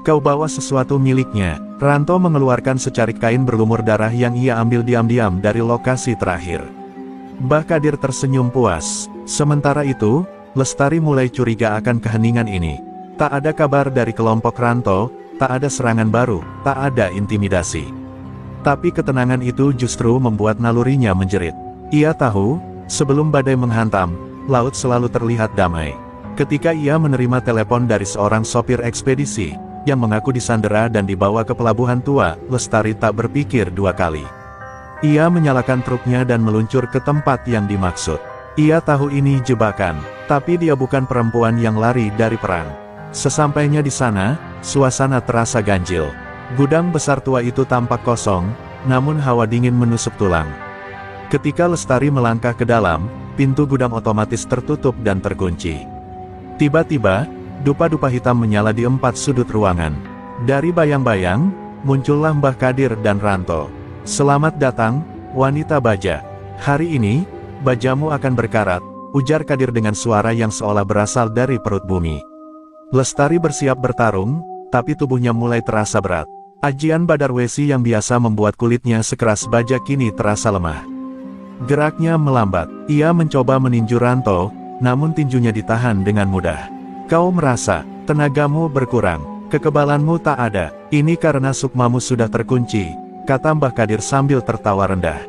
Kau bawa sesuatu miliknya. Ranto mengeluarkan secarik kain berlumur darah yang ia ambil diam-diam dari lokasi terakhir. Mbah Kadir tersenyum puas. Sementara itu, Lestari mulai curiga akan keheningan ini. Tak ada kabar dari kelompok Ranto, tak ada serangan baru, tak ada intimidasi. Tapi ketenangan itu justru membuat nalurinya menjerit. Ia tahu, sebelum badai menghantam, laut selalu terlihat damai. Ketika ia menerima telepon dari seorang sopir ekspedisi, yang mengaku disandera dan dibawa ke pelabuhan tua, Lestari tak berpikir 2 kali. Ia menyalakan truknya dan meluncur ke tempat yang dimaksud. Ia tahu ini jebakan, tapi dia bukan perempuan yang lari dari perang. Sesampainya di sana, suasana terasa ganjil. Gudang besar tua itu tampak kosong, namun hawa dingin menusuk tulang. Ketika Lestari melangkah ke dalam, pintu gudang otomatis tertutup dan terkunci. Tiba-tiba, dupa-dupa hitam menyala di 4 sudut ruangan. Dari bayang-bayang, muncullah Mbah Kadir dan Ranto. Selamat datang, wanita baja. Hari ini, bajamu akan berkarat, ujar Kadir dengan suara yang seolah berasal dari perut bumi. Lestari bersiap bertarung, tapi tubuhnya mulai terasa berat. Ajian Badar Wesi yang biasa membuat kulitnya sekeras baja kini terasa lemah. Geraknya melambat. Ia mencoba meninju Ranto, namun tinjunya ditahan dengan mudah. Kau merasa tenagamu berkurang, kekebalanmu tak ada. Ini karena sukmamu sudah terkunci, kata Mbah Kadir sambil tertawa rendah.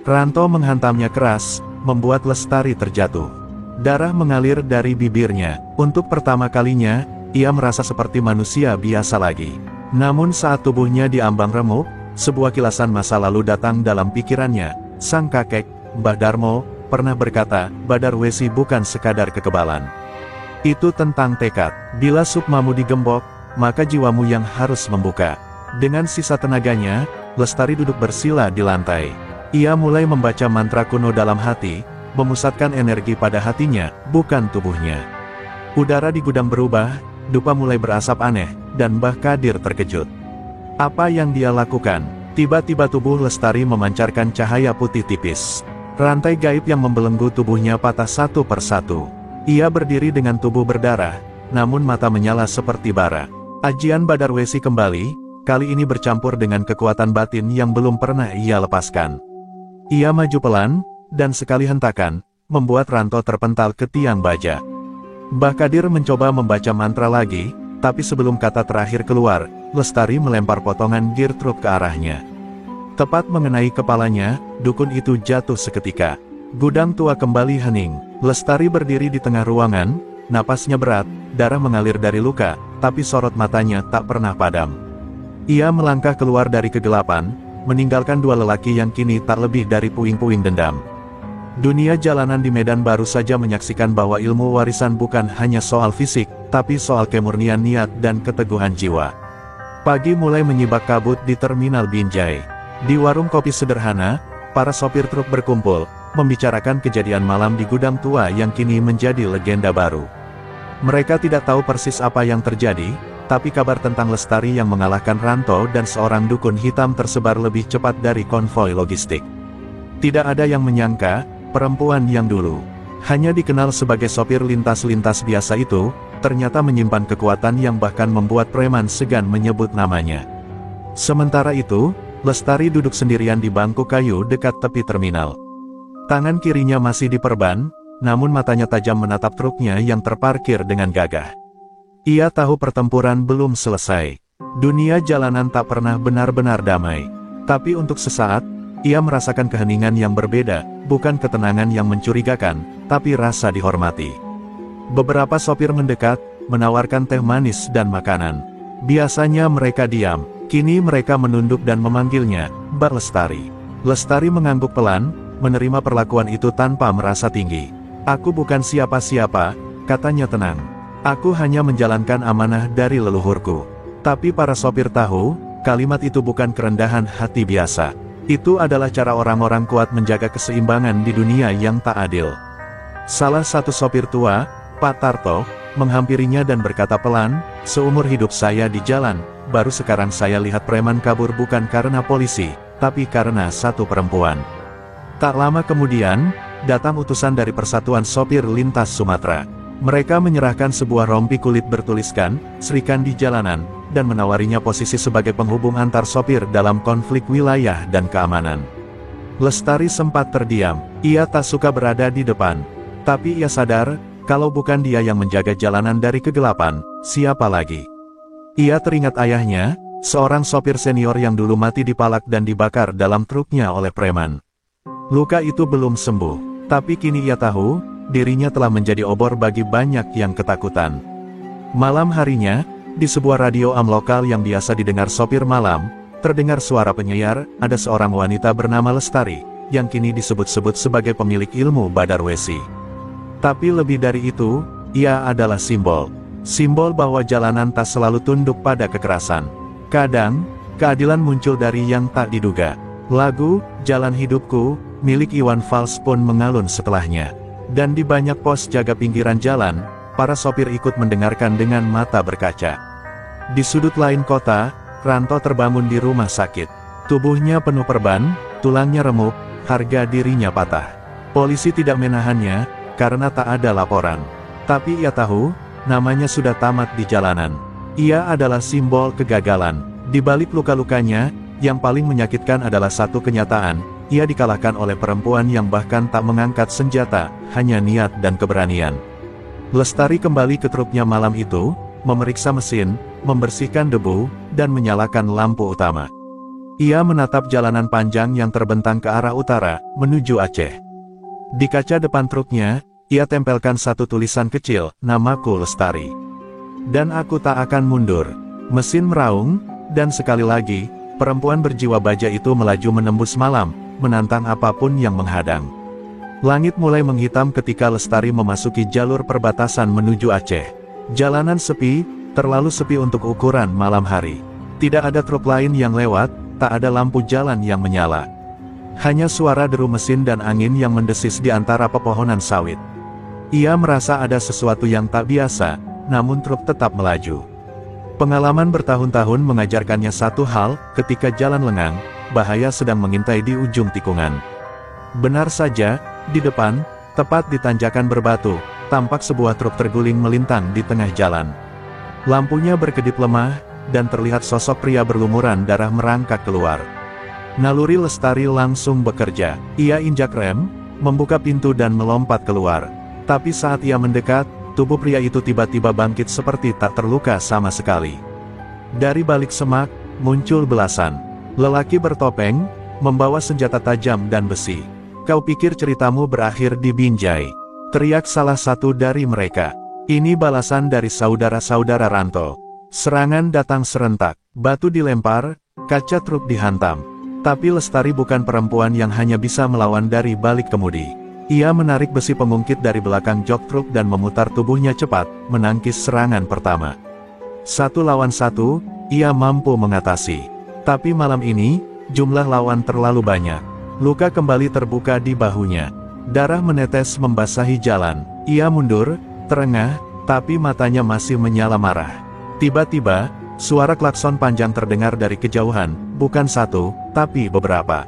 Ranto menghantamnya keras, membuat Lestari terjatuh. Darah mengalir dari bibirnya. Untuk pertama kalinya, ia merasa seperti manusia biasa lagi. Namun saat tubuhnya diambang remuk, sebuah kilasan masa lalu datang dalam pikirannya. Sang kakek, Mbah Darmo, pernah berkata, Badar Wesi bukan sekadar kekebalan. Itu tentang tekad. Bila sukmamu digembok, maka jiwamu yang harus membuka. Dengan sisa tenaganya, Lestari duduk bersila di lantai. Ia mulai membaca mantra kuno dalam hati, memusatkan energi pada hatinya, bukan tubuhnya. Udara di gudang berubah, dupa mulai berasap aneh, dan Mbah Kadir terkejut. Apa yang dia lakukan? Tiba-tiba tubuh Lestari memancarkan cahaya putih tipis. Rantai gaib yang membelenggu tubuhnya patah satu persatu. Ia berdiri dengan tubuh berdarah, namun mata menyala seperti bara. Ajian Badar Wesi kembali, kali ini bercampur dengan kekuatan batin yang belum pernah ia lepaskan. Ia maju pelan, dan sekali hentakan, membuat Ranto terpental ke tiang baja. Mbah Kadir mencoba membaca mantra lagi, tapi sebelum kata terakhir keluar, Lestari melempar potongan gear truk ke arahnya. Tepat mengenai kepalanya, dukun itu jatuh seketika. Gudang tua kembali hening. Lestari berdiri di tengah ruangan, napasnya berat, darah mengalir dari luka, tapi sorot matanya tak pernah padam. Ia melangkah keluar dari kegelapan, meninggalkan dua lelaki yang kini tak lebih dari puing-puing dendam. Dunia jalanan di Medan baru saja menyaksikan bahwa ilmu warisan bukan hanya soal fisik, tapi soal kemurnian niat dan keteguhan jiwa. Pagi mulai menyibak kabut di Terminal Binjai. Di warung kopi sederhana, para sopir truk berkumpul, membicarakan kejadian malam di gudang tua yang kini menjadi legenda baru. Mereka tidak tahu persis apa yang terjadi, tapi kabar tentang Lestari yang mengalahkan Ranto dan seorang dukun hitam tersebar lebih cepat dari konvoi logistik. Tidak ada yang menyangka, perempuan yang dulu hanya dikenal sebagai sopir lintas-lintas biasa itu, ternyata menyimpan kekuatan yang bahkan membuat preman segan menyebut namanya. Sementara itu, Lestari duduk sendirian di bangku kayu dekat tepi terminal. Tangan kirinya masih diperban, namun matanya tajam menatap truknya yang terparkir dengan gagah. Ia tahu pertempuran belum selesai. Dunia jalanan tak pernah benar-benar damai. Tapi untuk sesaat, ia merasakan keheningan yang berbeda, bukan ketenangan yang mencurigakan, tapi rasa dihormati. Beberapa sopir mendekat, menawarkan teh manis dan makanan. Biasanya mereka diam, kini mereka menunduk dan memanggilnya, Mbak Lestari. Lestari mengangguk pelan, menerima perlakuan itu tanpa merasa tinggi. Aku bukan siapa-siapa, katanya tenang. Aku hanya menjalankan amanah dari leluhurku. Tapi para sopir tahu, kalimat itu bukan kerendahan hati biasa. Itu adalah cara orang-orang kuat menjaga keseimbangan di dunia yang tak adil. Salah satu sopir tua, Pak Tarto, menghampirinya dan berkata pelan, seumur hidup saya di jalan, baru sekarang saya lihat preman kabur bukan karena polisi, tapi karena satu perempuan. Tak lama kemudian, datang utusan dari Persatuan Sopir Lintas Sumatera. Mereka menyerahkan sebuah rompi kulit bertuliskan, Serikan di Jalanan, dan menawarinya posisi sebagai penghubung antar sopir dalam konflik wilayah dan keamanan. Lestari sempat terdiam, ia tak suka berada di depan. Tapi ia sadar, kalau bukan dia yang menjaga jalanan dari kegelapan, siapa lagi? Ia teringat ayahnya, seorang sopir senior yang dulu mati dipalak dan dibakar dalam truknya oleh preman. Luka itu belum sembuh, tapi kini ia tahu, dirinya telah menjadi obor bagi banyak yang ketakutan. Malam harinya, di sebuah radio AM lokal yang biasa didengar sopir malam, terdengar suara penyiar, ada seorang wanita bernama Lestari, yang kini disebut-sebut sebagai pemilik ilmu Badar Wesi. Tapi lebih dari itu, ia adalah simbol. Simbol bahwa jalanan tak selalu tunduk pada kekerasan. Kadang, keadilan muncul dari yang tak diduga. Lagu, Jalan Hidupku, milik Iwan Fals pun mengalun setelahnya. Dan di banyak pos jaga pinggiran jalan, para sopir ikut mendengarkan dengan mata berkaca. Di sudut lain kota, Ranto terbangun di rumah sakit. Tubuhnya penuh perban, tulangnya remuk, harga dirinya patah. Polisi tidak menahannya, karena tak ada laporan. Tapi ia tahu, namanya sudah tamat di jalanan. Ia adalah simbol kegagalan, Di balik luka-lukanya, yang paling menyakitkan adalah satu kenyataan, ia dikalahkan oleh perempuan yang bahkan tak mengangkat senjata, hanya niat dan keberanian. Lestari kembali ke truknya malam itu, memeriksa mesin, membersihkan debu, dan menyalakan lampu utama. Ia menatap jalanan panjang yang terbentang ke arah utara, menuju Aceh. Di kaca depan truknya, ia tempelkan satu tulisan kecil, "Namaku Lestari. Dan aku tak akan mundur." Mesin meraung, dan sekali lagi, perempuan berjiwa baja itu melaju menembus malam, menantang apapun yang menghadang. Langit mulai menghitam ketika Lestari memasuki jalur perbatasan menuju Aceh. Jalanan sepi, terlalu sepi untuk ukuran malam hari. Tidak ada truk lain yang lewat, tak ada lampu jalan yang menyala. Hanya suara deru mesin dan angin yang mendesis di antara pepohonan sawit. Ia merasa ada sesuatu yang tak biasa, namun truk tetap melaju. Pengalaman bertahun-tahun mengajarkannya satu hal, ketika jalan lengang, bahaya sedang mengintai di ujung tikungan. Benar saja, di depan, tepat di tanjakan berbatu, tampak sebuah truk terguling melintang di tengah jalan. Lampunya berkedip lemah, dan terlihat sosok pria berlumuran darah merangkak keluar. Naluri Lestari langsung bekerja. Ia injak rem, membuka pintu dan melompat keluar. Tapi saat ia mendekat, tubuh pria itu tiba-tiba bangkit seperti tak terluka sama sekali. Dari balik semak, muncul belasan lelaki bertopeng, membawa senjata tajam dan besi. "Kau pikir ceritamu berakhir di Binjai?" teriak salah satu dari mereka. Ini balasan dari saudara-saudara Ranto. Serangan datang serentak, batu dilempar, kaca truk dihantam. Tapi Lestari bukan perempuan yang hanya bisa melawan dari balik kemudi. Ia menarik besi pengungkit dari belakang jok truk dan memutar tubuhnya cepat, menangkis serangan pertama. 1 lawan 1, ia mampu mengatasi. Tapi malam ini, jumlah lawan terlalu banyak. Luka kembali terbuka di bahunya. Darah menetes membasahi jalan. Ia mundur, terengah, tapi matanya masih menyala marah. Tiba-tiba, suara klakson panjang terdengar dari kejauhan, bukan satu, tapi beberapa.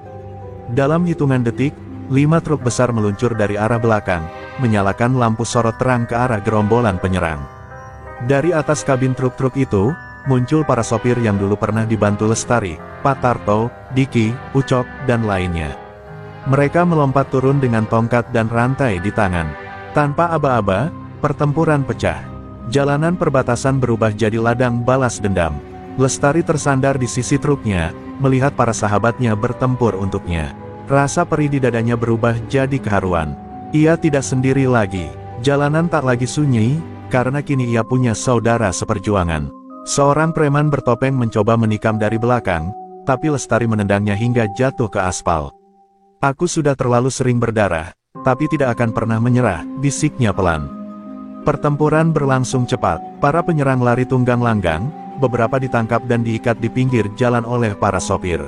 Dalam hitungan detik, 5 truk besar meluncur dari arah belakang, menyalakan lampu sorot terang ke arah gerombolan penyerang. Dari atas kabin truk-truk itu, muncul para sopir yang dulu pernah dibantu Lestari, Pak Tarto, Diki, Ucok, dan lainnya. Mereka melompat turun dengan tongkat dan rantai di tangan. Tanpa aba-aba, pertempuran pecah. Jalanan perbatasan berubah jadi ladang balas dendam. Lestari tersandar di sisi truknya, melihat para sahabatnya bertempur untuknya. Rasa perih di dadanya berubah jadi keharuan. Ia tidak sendiri lagi. Jalanan tak lagi sunyi, karena kini ia punya saudara seperjuangan. Seorang preman bertopeng mencoba menikam dari belakang, tapi Lestari menendangnya hingga jatuh ke aspal. "Aku sudah terlalu sering berdarah, tapi tidak akan pernah menyerah," bisiknya pelan. Pertempuran berlangsung cepat, para penyerang lari tunggang langgang, beberapa ditangkap dan diikat di pinggir jalan oleh para sopir.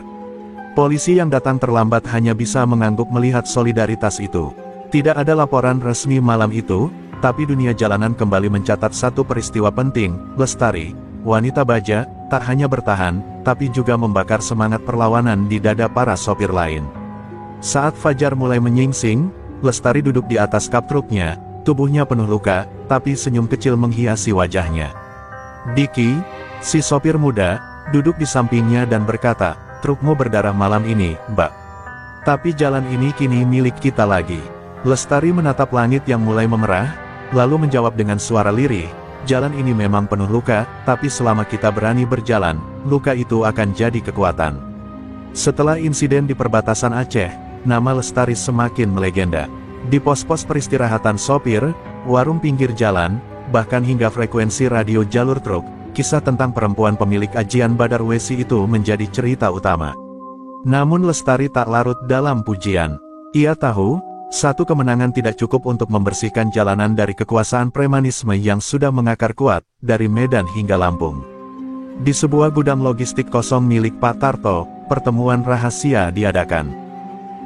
Polisi yang datang terlambat hanya bisa mengangguk melihat solidaritas itu. Tidak ada laporan resmi malam itu, tapi dunia jalanan kembali mencatat satu peristiwa penting. Lestari, wanita baja, tak hanya bertahan, tapi juga membakar semangat perlawanan di dada para sopir lain. Saat fajar mulai menyingsing, Lestari duduk di atas kap truknya, tubuhnya penuh luka, tapi senyum kecil menghiasi wajahnya. Diki, si sopir muda, duduk di sampingnya dan berkata, "Trukmu berdarah malam ini, Mbak. Tapi jalan ini kini milik kita lagi." Lestari menatap langit yang mulai memerah, lalu menjawab dengan suara lirih, "Jalan ini memang penuh luka, tapi selama kita berani berjalan, luka itu akan jadi kekuatan." Setelah insiden di perbatasan Aceh, nama Lestari semakin melegenda. Di pos-pos peristirahatan sopir, warung pinggir jalan, bahkan hingga frekuensi radio jalur truk, kisah tentang perempuan pemilik ajian Badar Wesi itu menjadi cerita utama. Namun Lestari tak larut dalam pujian. Ia tahu, satu kemenangan tidak cukup untuk membersihkan jalanan dari kekuasaan premanisme yang sudah mengakar kuat, dari Medan hingga Lampung. Di sebuah gudang logistik kosong milik Pak Tarto, pertemuan rahasia diadakan.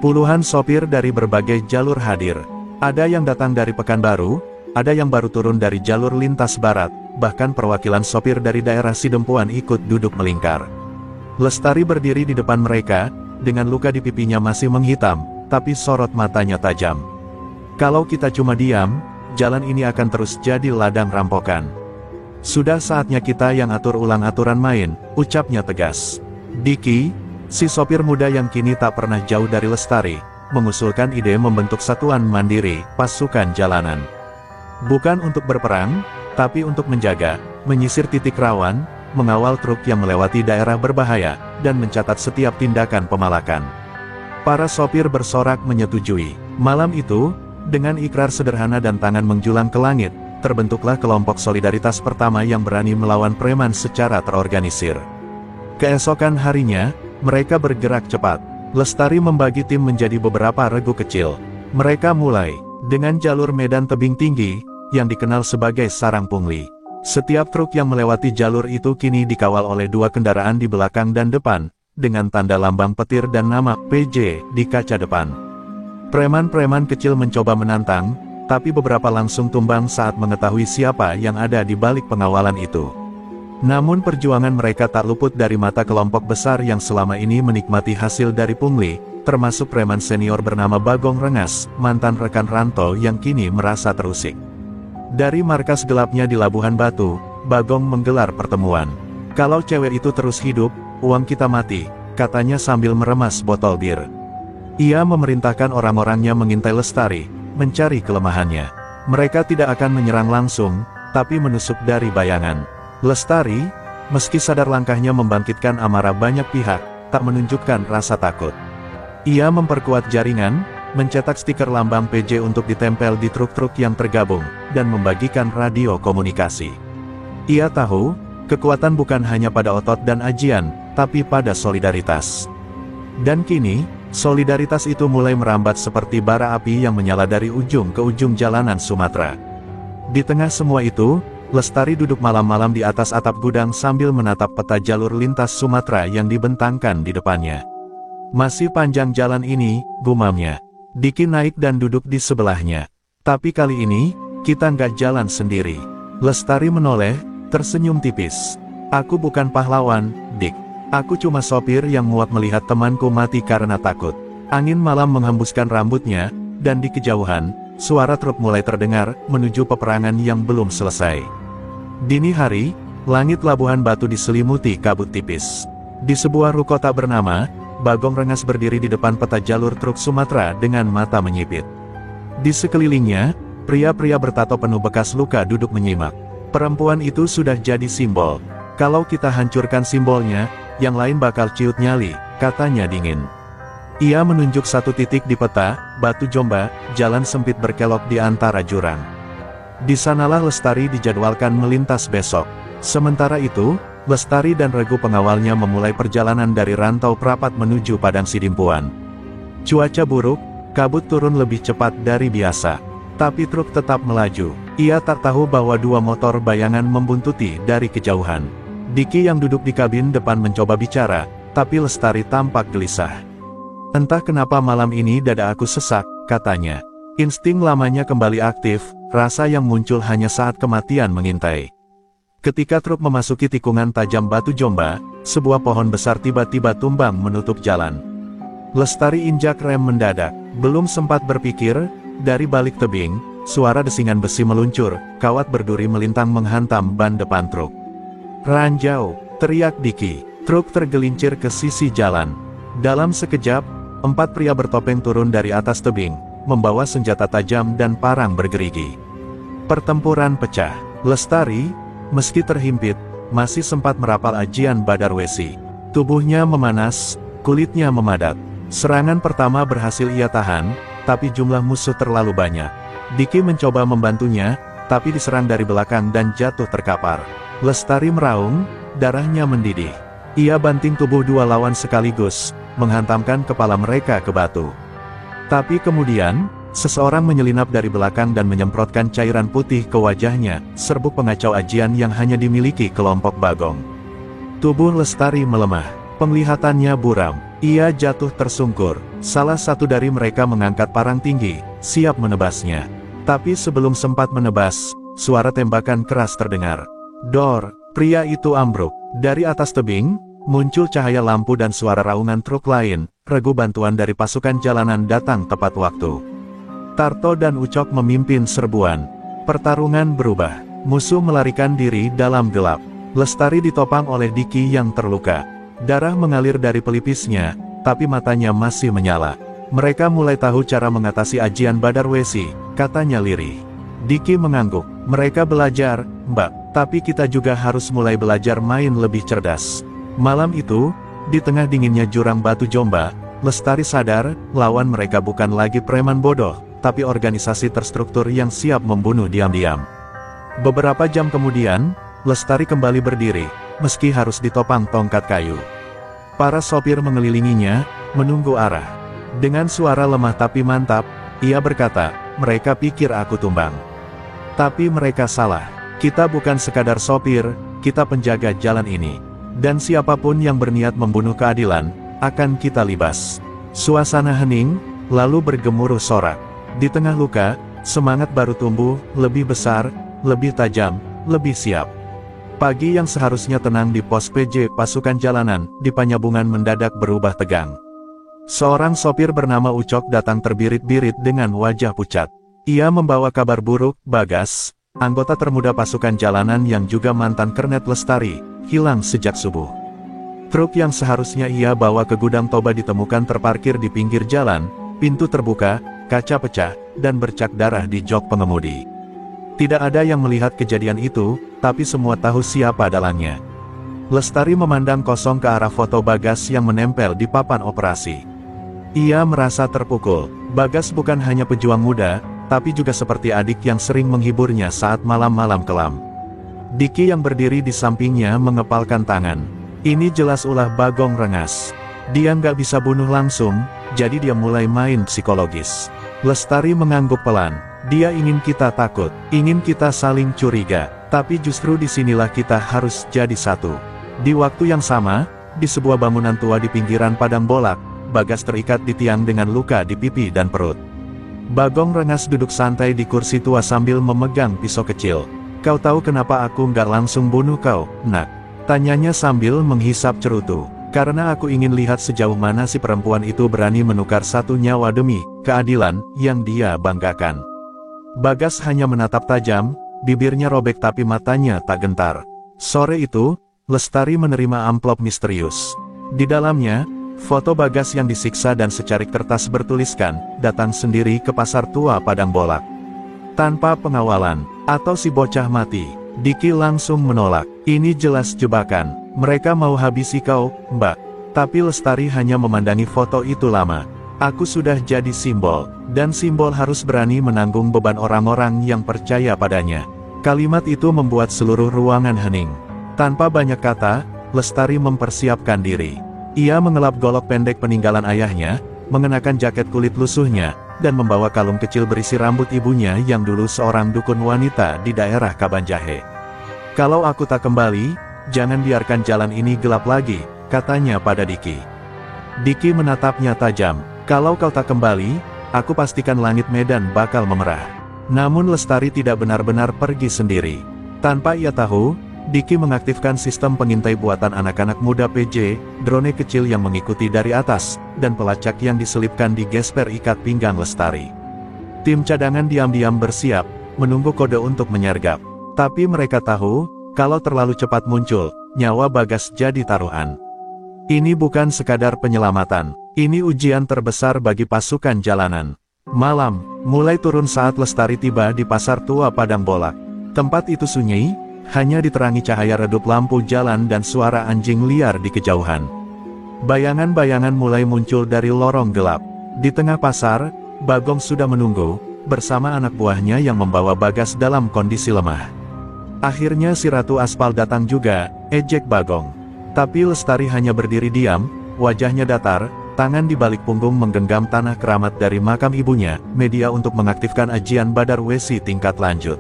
Puluhan sopir dari berbagai jalur hadir. Ada yang datang dari Pekanbaru, ada yang baru turun dari jalur lintas barat, bahkan perwakilan sopir dari daerah Sidempuan ikut duduk melingkar. Lestari berdiri di depan mereka, dengan luka di pipinya masih menghitam, tapi sorot matanya tajam. "Kalau kita cuma diam, jalan ini akan terus jadi ladang rampokan." Sudah saatnya kita yang atur ulang aturan main, ucapnya tegas. Diki, si sopir muda yang kini tak pernah jauh dari Lestari, mengusulkan ide membentuk satuan mandiri, pasukan jalanan. Bukan untuk berperang, tapi untuk menjaga, menyisir titik rawan, mengawal truk yang melewati daerah berbahaya, dan mencatat setiap tindakan pemalakan. Para sopir bersorak menyetujui. Malam itu, dengan ikrar sederhana dan tangan menjulang ke langit, terbentuklah kelompok solidaritas pertama yang berani melawan preman secara terorganisir. Keesokan harinya, mereka bergerak cepat. Lestari membagi tim menjadi beberapa regu kecil. Mereka mulai dengan jalur medan tebing tinggi, yang dikenal sebagai sarang pungli. Setiap truk yang melewati jalur itu kini dikawal oleh 2 kendaraan di belakang dan depan, dengan tanda lambang petir dan nama PJ di kaca depan. Preman-preman kecil mencoba menantang, tapi beberapa langsung tumbang saat mengetahui siapa yang ada di balik pengawalan itu. Namun perjuangan mereka tak luput dari mata kelompok besar yang selama ini menikmati hasil dari pungli, termasuk preman senior bernama Bagong Rengas, mantan rekan rantau yang kini merasa terusik. Dari markas gelapnya di Labuhan Batu, Bagong menggelar pertemuan. Kalau cewek itu terus hidup, uang kita mati, katanya sambil meremas botol bir. Ia memerintahkan orang-orangnya mengintai Lestari, mencari kelemahannya. Mereka tidak akan menyerang langsung, tapi menusuk dari bayangan. Lestari, meski sadar langkahnya membangkitkan amarah banyak pihak, tak menunjukkan rasa takut. Ia memperkuat jaringan, mencetak stiker lambang PJ untuk ditempel di truk-truk yang tergabung, dan membagikan radio komunikasi. Ia tahu, kekuatan bukan hanya pada otot dan ajian, tapi pada solidaritas. Dan kini, solidaritas itu mulai merambat seperti bara api yang menyala dari ujung ke ujung jalanan Sumatera. Di tengah semua itu, Lestari duduk malam-malam di atas atap gudang sambil menatap peta jalur lintas Sumatera yang dibentangkan di depannya. Masih panjang jalan ini, gumamnya. Diki naik dan duduk di sebelahnya. Tapi kali ini, kita nggak jalan sendiri. Lestari menoleh, tersenyum tipis. Aku bukan pahlawan, Dik. Aku cuma sopir yang muak melihat temanku mati karena takut. Angin malam menghembuskan rambutnya, dan di kejauhan, suara truk mulai terdengar, menuju peperangan yang belum selesai. Dini hari, langit Labuhan Batu diselimuti kabut tipis. Di sebuah ruko tak bernama, Bagong Rengas berdiri di depan peta jalur truk Sumatera dengan mata menyipit. Di sekelilingnya, pria-pria bertato penuh bekas luka duduk menyimak. Perempuan itu sudah jadi simbol. Kalau kita hancurkan simbolnya, yang lain bakal ciut nyali, katanya dingin. Ia menunjuk satu titik di peta, Batu Jomba, jalan sempit berkelok di antara jurang. Di sanalah Lestari dijadwalkan melintas besok. Sementara itu, Lestari dan regu pengawalnya memulai perjalanan dari Rantau Prapat menuju Padang Sidimpuan. Cuaca buruk, kabut turun lebih cepat dari biasa. Tapi truk tetap melaju. Ia tak tahu bahwa 2 motor bayangan membuntuti dari kejauhan. Diki yang duduk di kabin depan mencoba bicara, tapi Lestari tampak gelisah. Entah kenapa malam ini dada aku sesak, katanya. Insting lamanya kembali aktif, rasa yang muncul hanya saat kematian mengintai. Ketika truk memasuki tikungan tajam Batu Jomba, sebuah pohon besar tiba-tiba tumbang menutup jalan. Lestari injak rem mendadak. Belum sempat berpikir, dari balik tebing, suara desingan besi meluncur, kawat berduri melintang menghantam ban depan truk. "Ranjau!" teriak Diki. Truk tergelincir ke sisi jalan. Dalam sekejap, 4 pria bertopeng turun dari atas tebing, membawa senjata tajam dan parang bergerigi. Pertempuran pecah. Lestari, meski terhimpit, masih sempat merapal ajian Badar Wesi. Tubuhnya memanas, kulitnya memadat. Serangan pertama berhasil ia tahan, tapi jumlah musuh terlalu banyak. Diki mencoba membantunya, tapi diserang dari belakang dan jatuh terkapar. Lestari meraung, darahnya mendidih. Ia banting tubuh 2 lawan sekaligus, menghantamkan kepala mereka ke batu. Tapi kemudian, seseorang menyelinap dari belakang dan menyemprotkan cairan putih ke wajahnya, serbuk pengacau ajian yang hanya dimiliki kelompok Bagong. Tubuh Lestari melemah, penglihatannya buram. Ia jatuh tersungkur. Salah satu dari mereka mengangkat parang tinggi, siap menebasnya. Tapi sebelum sempat menebas, suara tembakan keras terdengar. Dor! Pria itu ambruk. Dari atas tebing, muncul cahaya lampu dan suara raungan truk lain. Regu bantuan dari pasukan jalanan datang tepat waktu. Tarto dan Ucok memimpin serbuan. Pertarungan berubah. Musuh melarikan diri dalam gelap. Lestari ditopang oleh Diki yang terluka. Darah mengalir dari pelipisnya, tapi matanya masih menyala. Mereka mulai tahu cara mengatasi ajian Badar Wesi, katanya lirih. Diki mengangguk. Mereka belajar, Mbak, tapi kita juga harus mulai belajar main lebih cerdas. Malam itu, di tengah dinginnya jurang batu Jomba, Lestari sadar, lawan mereka bukan lagi preman bodoh, tapi organisasi terstruktur yang siap membunuh diam-diam. Beberapa jam kemudian, Lestari kembali berdiri, meski harus ditopang tongkat kayu. Para sopir mengelilinginya, menunggu arah. Dengan suara lemah tapi mantap, ia berkata, mereka pikir aku tumbang. Tapi mereka salah. Kita bukan sekadar sopir, kita penjaga jalan ini. Dan siapapun yang berniat membunuh keadilan, akan kita libas. Suasana hening, lalu bergemuruh sorak. Di tengah luka, semangat baru tumbuh, lebih besar, lebih tajam, lebih siap. Pagi yang seharusnya tenang di pos PJ pasukan jalanan, di Panyabungan mendadak berubah tegang. Seorang sopir bernama Ucok datang terbirit-birit dengan wajah pucat. Ia membawa kabar buruk, Bagas, anggota termuda pasukan jalanan yang juga mantan kernet Lestari, hilang sejak subuh. Truk yang seharusnya ia bawa ke gudang Toba ditemukan terparkir di pinggir jalan, pintu terbuka, kaca pecah, dan bercak darah di jok pengemudi. Tidak ada yang melihat kejadian itu, tapi semua tahu siapa dalangnya. Lestari memandang kosong ke arah foto Bagas yang menempel di papan operasi. Ia merasa terpukul. Bagas bukan hanya pejuang muda, tapi juga seperti adik yang sering menghiburnya saat malam-malam kelam. Diki yang berdiri di sampingnya mengepalkan tangan. Ini jelas ulah Bagong Rengas. Dia nggak bisa bunuh langsung, jadi dia mulai main psikologis. Lestari mengangguk pelan. Dia ingin kita takut, ingin kita saling curiga, tapi justru disinilah kita harus jadi satu. Di waktu yang sama, di sebuah bangunan tua di pinggiran padang bolak, Bagas terikat di tiang dengan luka di pipi dan perut. Bagong Rengas duduk santai di kursi tua sambil memegang pisau kecil. Kau tahu kenapa aku nggak langsung bunuh kau, Nak? Tanyanya sambil menghisap cerutu. Karena aku ingin lihat sejauh mana si perempuan itu berani menukar satu nyawa demi keadilan yang dia banggakan. Bagas hanya menatap tajam, bibirnya robek tapi matanya tak gentar. Sore itu, Lestari menerima amplop misterius. Di dalamnya, foto Bagas yang disiksa dan secarik kertas bertuliskan, datang sendiri ke pasar tua Padang Bolak. Tanpa pengawalan, atau si bocah mati. Diki langsung menolak. Ini jelas jebakan. Mereka mau habisi kau, Mbak. Tapi Lestari hanya memandangi foto itu lama. Aku sudah jadi simbol, dan simbol harus berani menanggung beban orang-orang yang percaya padanya. Kalimat itu membuat seluruh ruangan hening. Tanpa banyak kata, Lestari mempersiapkan diri. Ia mengelap golok pendek peninggalan ayahnya, mengenakan jaket kulit lusuhnya, dan membawa kalung kecil berisi rambut ibunya yang dulu seorang dukun wanita di daerah Kabanjahe. Kalau aku tak kembali, jangan biarkan jalan ini gelap lagi, katanya pada Diki. Diki menatapnya tajam. Kalau kau tak kembali, aku pastikan langit Medan bakal memerah. Namun Lestari tidak benar-benar pergi sendiri. Tanpa ia tahu, Diki mengaktifkan sistem pengintai buatan anak-anak muda PJ, drone kecil yang mengikuti dari atas, dan pelacak yang diselipkan di gesper ikat pinggang Lestari. Tim cadangan diam-diam bersiap, menunggu kode untuk menyergap. Tapi mereka tahu, kalau terlalu cepat muncul, nyawa Bagas jadi taruhan. Ini bukan sekadar penyelamatan. Ini ujian terbesar bagi pasukan jalanan. Malam, mulai turun saat Lestari tiba di pasar tua Padang Bolak. Tempat itu sunyi, hanya diterangi cahaya redup lampu jalan dan suara anjing liar di kejauhan. Bayangan-bayangan mulai muncul dari lorong gelap. Di tengah pasar, Bagong sudah menunggu, bersama anak buahnya yang membawa Bagas dalam kondisi lemah. Akhirnya si Ratu Aspal datang juga, ejek Bagong. Tapi Lestari hanya berdiri diam, wajahnya datar, tangan di balik punggung menggenggam tanah keramat dari makam ibunya, media untuk mengaktifkan ajian Badar Wesi tingkat lanjut.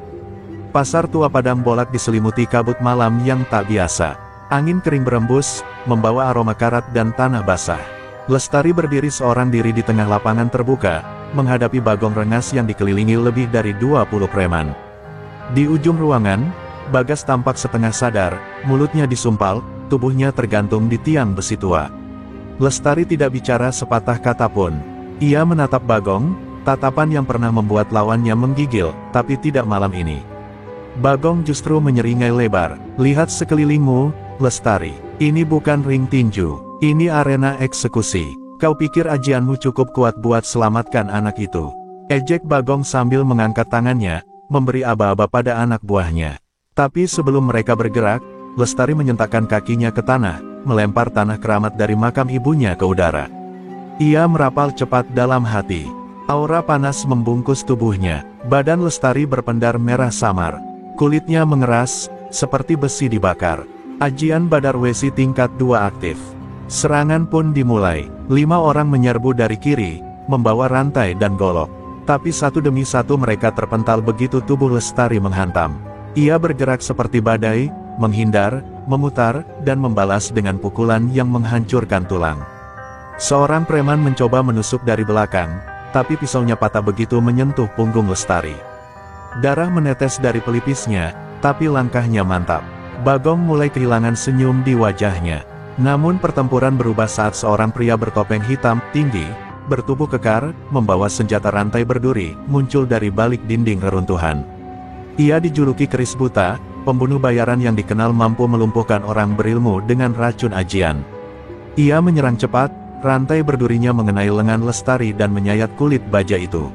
Pasar tua Padang Bolak diselimuti kabut malam yang tak biasa. Angin kering berembus, membawa aroma karat dan tanah basah. Lestari berdiri seorang diri di tengah lapangan terbuka, menghadapi Bagong Rengas yang dikelilingi lebih dari 20 preman. Di ujung ruangan, Bagas tampak setengah sadar, mulutnya disumpal, tubuhnya tergantung di tiang besi tua. Lestari tidak bicara sepatah kata pun. Ia menatap Bagong, tatapan yang pernah membuat lawannya menggigil, tapi tidak malam ini. Bagong justru menyeringai lebar. Lihat sekelilingmu, Lestari. Ini bukan ring tinju. Ini arena eksekusi. Kau pikir ajianmu cukup kuat buat selamatkan anak itu? Ejek Bagong sambil mengangkat tangannya, memberi aba-aba pada anak buahnya. Tapi sebelum mereka bergerak, Lestari menyentakkan kakinya ke tanah, melempar tanah keramat dari makam ibunya ke udara. Ia merapal cepat dalam hati. Aura panas membungkus tubuhnya. Badan Lestari berpendar merah samar. Kulitnya mengeras, seperti besi dibakar. Ajian Badar Wesi tingkat 2 aktif. Serangan pun dimulai. 5 orang menyerbu dari kiri, membawa rantai dan golok. Tapi satu demi satu mereka terpental begitu tubuh Lestari menghantam. Ia bergerak seperti badai, menghindar, memutar, dan membalas dengan pukulan yang menghancurkan tulang. Seorang preman mencoba menusuk dari belakang, tapi pisaunya patah begitu menyentuh punggung Lestari. Darah menetes dari pelipisnya, tapi langkahnya mantap. Bagong mulai kehilangan senyum di wajahnya. Namun pertempuran berubah saat seorang pria bertopeng hitam, tinggi, bertubuh kekar, membawa senjata rantai berduri, muncul dari balik dinding reruntuhan. Ia dijuluki keris buta, pembunuh bayaran yang dikenal mampu melumpuhkan orang berilmu dengan racun ajian. Ia menyerang cepat, rantai berdurinya mengenai lengan Lestari dan menyayat kulit baja itu.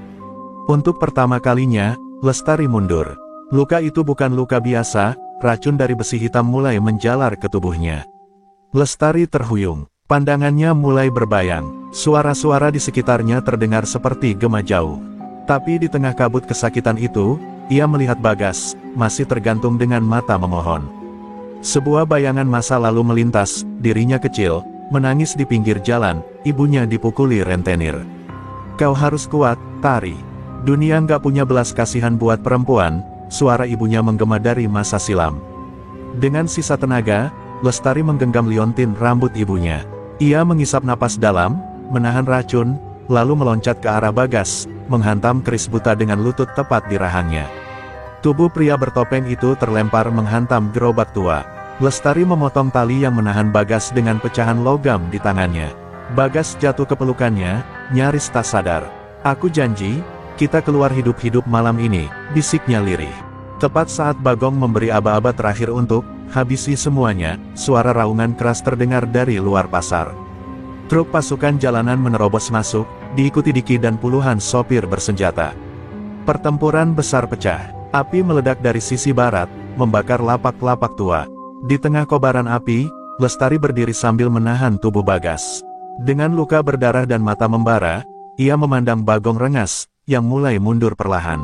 Untuk pertama kalinya, Lestari mundur. Luka itu bukan luka biasa, racun dari besi hitam mulai menjalar ke tubuhnya. Lestari terhuyung. Pandangannya mulai berbayang. Suara-suara di sekitarnya terdengar seperti gema jauh. Tapi di tengah kabut kesakitan itu, ia melihat Bagas, masih tergantung dengan mata memohon. Sebuah bayangan masa lalu melintas, dirinya kecil, menangis di pinggir jalan, ibunya dipukuli rentenir. Kau harus kuat, Tari. Dunia nggak punya belas kasihan buat perempuan, suara ibunya menggema dari masa silam. Dengan sisa tenaga, Lestari menggenggam liontin rambut ibunya. Ia mengisap napas dalam, menahan racun, lalu meloncat ke arah Bagas, menghantam keris buta dengan lutut tepat di rahangnya. Tubuh pria bertopeng itu terlempar menghantam gerobak tua. Lestari memotong tali yang menahan Bagas dengan pecahan logam di tangannya. Bagas jatuh ke pelukannya, nyaris tak sadar. Aku janji, kita keluar hidup-hidup malam ini, bisiknya lirih. Tepat saat Bagong memberi aba-aba terakhir untuk habisi semuanya, suara raungan keras terdengar dari luar pasar. Truk pasukan jalanan menerobos masuk, diikuti Diki dan puluhan sopir bersenjata. Pertempuran besar pecah. Api meledak dari sisi barat, membakar lapak-lapak tua. Di tengah kobaran api, Lestari berdiri sambil menahan tubuh Bagas. Dengan luka berdarah dan mata membara, ia memandang Bagong rengas, yang mulai mundur perlahan.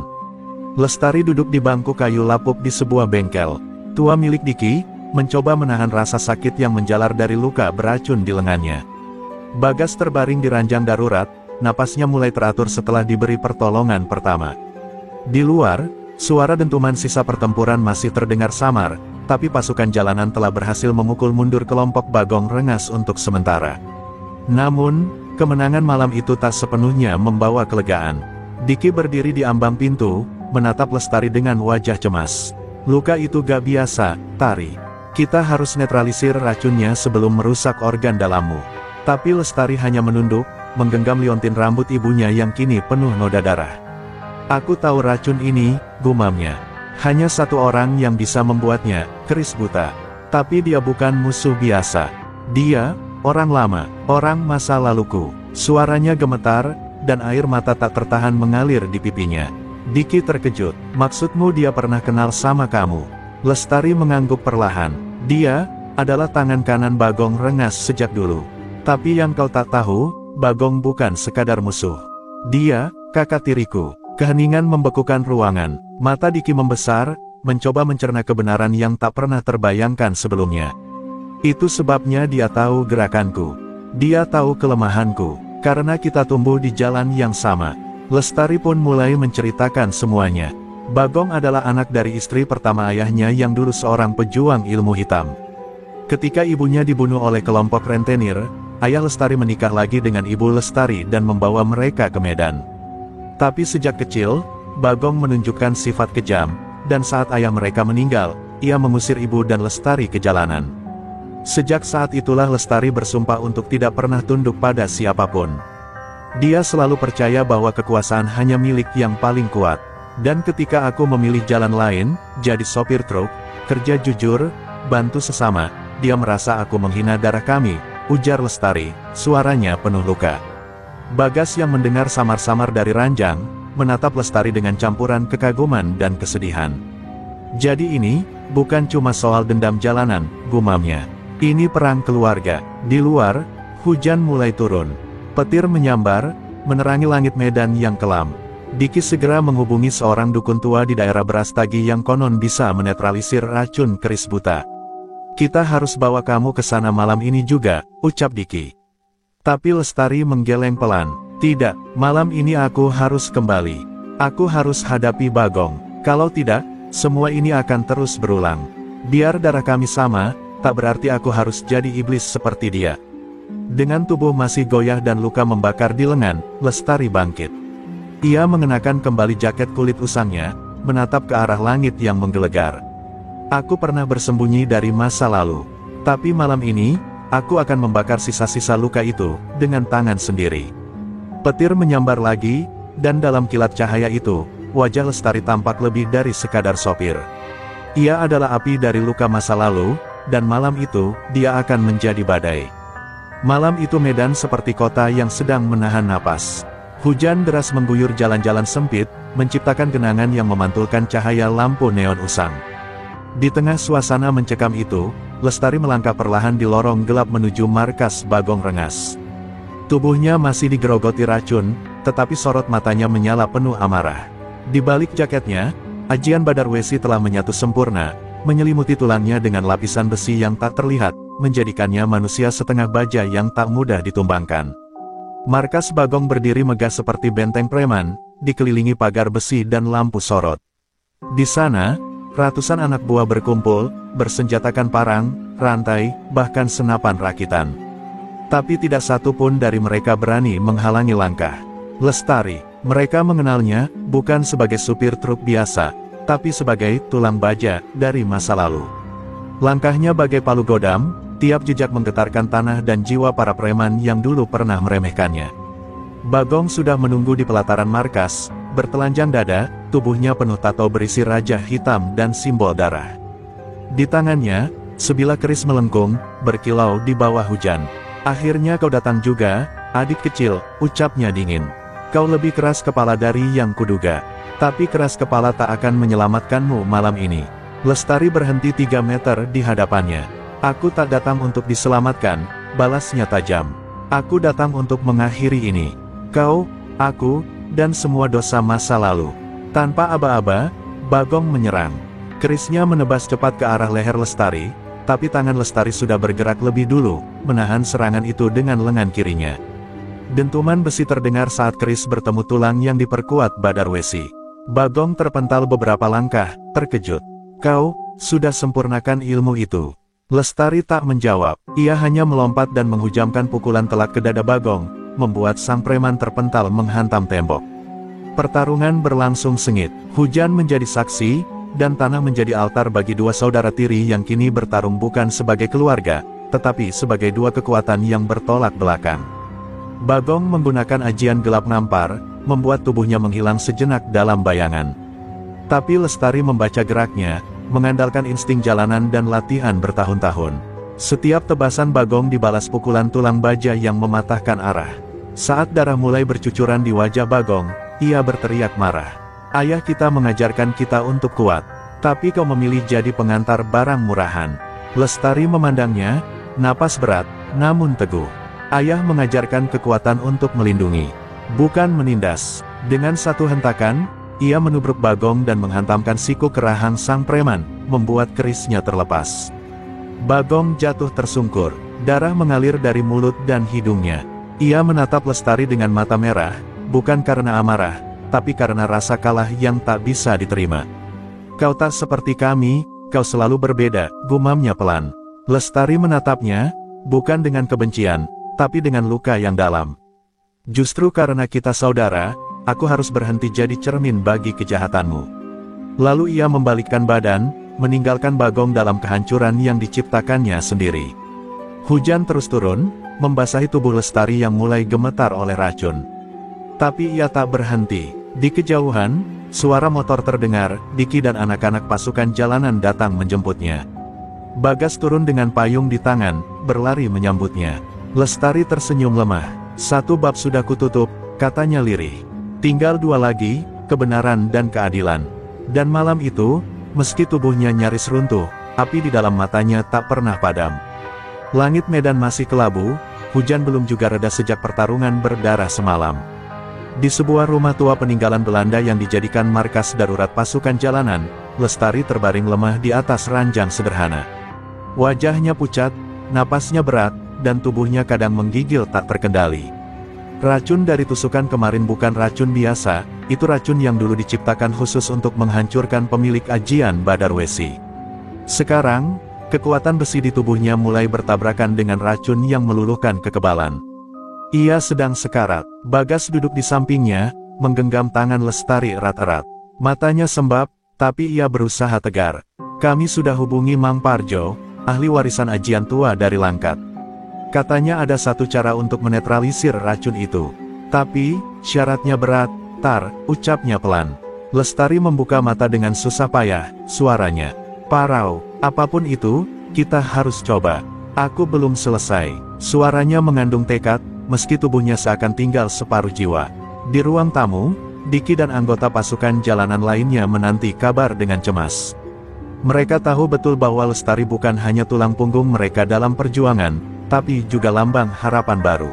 Lestari duduk di bangku kayu lapuk di sebuah bengkel. Tua milik Diki, mencoba menahan rasa sakit yang menjalar dari luka beracun di lengannya. Bagas terbaring di ranjang darurat, napasnya mulai teratur setelah diberi pertolongan pertama. Di luar, suara dentuman sisa pertempuran masih terdengar samar, tapi pasukan jalanan telah berhasil memukul mundur kelompok Bagong rengas untuk sementara. Namun, kemenangan malam itu tak sepenuhnya membawa kelegaan. Diki berdiri di ambang pintu, menatap Lestari dengan wajah cemas. Luka itu gak biasa, Tari. Kita harus netralisir racunnya sebelum merusak organ dalammu. Tapi Lestari hanya menunduk, menggenggam liontin rambut ibunya yang kini penuh noda darah. Aku tahu racun ini, gumamnya. Hanya satu orang yang bisa membuatnya, keris buta. Tapi dia bukan musuh biasa. Dia, orang lama, orang masa laluku. Suaranya gemetar, dan air mata tak tertahan mengalir di pipinya. Diki terkejut. Maksudmu dia pernah kenal sama kamu? Lestari mengangguk perlahan. Dia adalah tangan kanan Bagong rengas sejak dulu. Tapi yang kau tak tahu, Bagong bukan sekadar musuh. Dia, kakak tiriku. Keheningan membekukan ruangan. Mata Diki membesar, mencoba mencerna kebenaran yang tak pernah terbayangkan sebelumnya. Itu sebabnya dia tahu gerakanku. Dia tahu kelemahanku. Karena kita tumbuh di jalan yang sama. Lestari pun mulai menceritakan semuanya. Bagong adalah anak dari istri pertama ayahnya yang dulu seorang pejuang ilmu hitam. Ketika ibunya dibunuh oleh kelompok rentenir, ayah Lestari menikah lagi dengan ibu Lestari dan membawa mereka ke Medan. Tapi sejak kecil, Bagong menunjukkan sifat kejam, dan saat ayah mereka meninggal, ia mengusir ibu dan Lestari ke jalanan. Sejak saat itulah Lestari bersumpah untuk tidak pernah tunduk pada siapapun. Dia selalu percaya bahwa kekuasaan hanya milik yang paling kuat. Dan ketika aku memilih jalan lain, jadi sopir truk, kerja jujur, bantu sesama, dia merasa aku menghina darah kami, ujar Lestari, suaranya penuh luka. Bagas yang mendengar samar-samar dari ranjang, menatap Lestari dengan campuran kekaguman dan kesedihan. Jadi ini, bukan cuma soal dendam jalanan, gumamnya. Ini perang keluarga. Di luar, hujan mulai turun. Petir menyambar, menerangi langit medan yang kelam. Diki segera menghubungi seorang dukun tua di daerah Brastagi yang konon bisa menetralisir racun keris buta. Kita harus bawa kamu ke sana malam ini juga, ucap Diki. Tapi Lestari menggeleng pelan. Tidak, malam ini aku harus kembali. Aku harus hadapi Bagong. Kalau tidak, semua ini akan terus berulang. Biar darah kami sama, tak berarti aku harus jadi iblis seperti dia. Dengan tubuh masih goyah dan luka membakar di lengan, Lestari bangkit. Ia mengenakan kembali jaket kulit usangnya, menatap ke arah langit yang menggelegar. Aku pernah bersembunyi dari masa lalu. Tapi malam ini, aku akan membakar sisa-sisa luka itu, dengan tangan sendiri. Petir menyambar lagi, dan dalam kilat cahaya itu, wajah Lestari tampak lebih dari sekadar sopir. Ia adalah api dari luka masa lalu, dan malam itu, dia akan menjadi badai. Malam itu medan seperti kota yang sedang menahan napas. Hujan deras mengguyur jalan-jalan sempit, menciptakan genangan yang memantulkan cahaya lampu neon usang. Di tengah suasana mencekam itu, Lestari melangkah perlahan di lorong gelap menuju markas Bagong Rengas. Tubuhnya masih digerogoti racun, tetapi sorot matanya menyala penuh amarah. Di balik jaketnya, ajian Badarwesi telah menyatu sempurna, menyelimuti tulangnya dengan lapisan besi yang tak terlihat, menjadikannya manusia setengah baja yang tak mudah ditumbangkan. Markas Bagong berdiri megah seperti benteng preman, dikelilingi pagar besi dan lampu sorot. Di sana, ratusan anak buah berkumpul, bersenjatakan parang, rantai, bahkan senapan rakitan. Tapi tidak satu pun dari mereka berani menghalangi langkah Lestari. Mereka mengenalnya, bukan sebagai supir truk biasa, tapi sebagai tulang baja dari masa lalu. Langkahnya bagai palu godam, tiap jejak menggetarkan tanah dan jiwa para preman yang dulu pernah meremehkannya. Bagong sudah menunggu di pelataran markas, bertelanjang dada, tubuhnya penuh tato berisi raja hitam dan simbol darah. Di tangannya, sebilah keris melengkung, berkilau di bawah hujan. Akhirnya kau datang juga, adik kecil, ucapnya dingin. Kau lebih keras kepala dari yang kuduga. Tapi keras kepala tak akan menyelamatkanmu malam ini. Lestari berhenti 3 meter di hadapannya. Aku tak datang untuk diselamatkan, balasnya tajam. Aku datang untuk mengakhiri ini. Kau, aku, dan semua dosa masa lalu. Tanpa aba-aba, Bagong menyerang. Kerisnya menebas cepat ke arah leher Lestari, tapi tangan Lestari sudah bergerak lebih dulu, menahan serangan itu dengan lengan kirinya. Dentuman besi terdengar saat keris bertemu tulang yang diperkuat Badarwesi. Bagong terpental beberapa langkah, terkejut. Kau, sudah sempurnakan ilmu itu. Lestari tak menjawab, ia hanya melompat dan menghujamkan pukulan telak ke dada Bagong, membuat sang preman terpental menghantam tembok. Pertarungan berlangsung sengit, hujan menjadi saksi, dan tanah menjadi altar bagi dua saudara tiri yang kini bertarung bukan sebagai keluarga, tetapi sebagai dua kekuatan yang bertolak belakang. Bagong menggunakan ajian gelap nampar, membuat tubuhnya menghilang sejenak dalam bayangan. Tapi Lestari membaca geraknya, mengandalkan insting jalanan dan latihan bertahun-tahun. Setiap tebasan Bagong dibalas pukulan tulang baja yang mematahkan arah. Saat darah mulai bercucuran di wajah Bagong, ia berteriak marah. Ayah kita mengajarkan kita untuk kuat, tapi kau memilih jadi pengantar barang murahan. Lestari memandangnya, napas berat, namun teguh. Ayah mengajarkan kekuatan untuk melindungi, bukan menindas. Dengan satu hentakan, ia menubruk Bagong dan menghantamkan siku ke rahang sang preman, membuat kerisnya terlepas. Bagong jatuh tersungkur, darah mengalir dari mulut dan hidungnya. Ia menatap Lestari dengan mata merah, bukan karena amarah, tapi karena rasa kalah yang tak bisa diterima. Kau tak seperti kami, kau selalu berbeda, gumamnya pelan. Lestari menatapnya, bukan dengan kebencian, tapi dengan luka yang dalam. Justru karena kita saudara, aku harus berhenti jadi cermin bagi kejahatanmu. Lalu ia membalikkan badan, meninggalkan Bagong dalam kehancuran yang diciptakannya sendiri. Hujan terus turun, membasahi tubuh Lestari yang mulai gemetar oleh racun. Tapi ia tak berhenti. Di kejauhan, Suara motor terdengar, Diki dan anak-anak pasukan jalanan datang menjemputnya. Bagas turun dengan payung di tangan, berlari menyambutnya. Lestari tersenyum lemah. 1 bab sudah kututup, katanya lirih. Tinggal 2 lagi, kebenaran dan keadilan. Dan malam itu, meski tubuhnya nyaris runtuh, api di dalam matanya tak pernah padam. Langit medan masih kelabu, hujan belum juga reda sejak pertarungan berdarah semalam. Di sebuah rumah tua peninggalan Belanda yang dijadikan markas darurat pasukan jalanan, Lestari terbaring lemah di atas ranjang sederhana. Wajahnya pucat, napasnya berat, dan tubuhnya kadang menggigil tak terkendali. Racun dari tusukan kemarin bukan racun biasa, itu racun yang dulu diciptakan khusus untuk menghancurkan pemilik ajian Badar Wesi. Sekarang, kekuatan besi di tubuhnya mulai bertabrakan dengan racun yang meluluhkan kekebalan. Ia sedang sekarat. Bagas duduk di sampingnya, menggenggam tangan Lestari erat-erat. Matanya sembab, tapi ia berusaha tegar. Kami sudah hubungi Mang Parjo, ahli warisan ajian tua dari Langkat. Katanya ada satu cara untuk menetralisir racun itu. Tapi, syaratnya berat, Tar, ucapnya pelan. Lestari membuka mata dengan susah payah, suaranya. Parau, apapun itu, kita harus coba. Aku belum selesai. Suaranya mengandung tekad, meski tubuhnya seakan tinggal separuh jiwa. Di ruang tamu, Diki dan anggota pasukan jalanan lainnya menanti kabar dengan cemas. Mereka tahu betul bahwa Lestari bukan hanya tulang punggung mereka dalam perjuangan, tapi juga lambang harapan baru.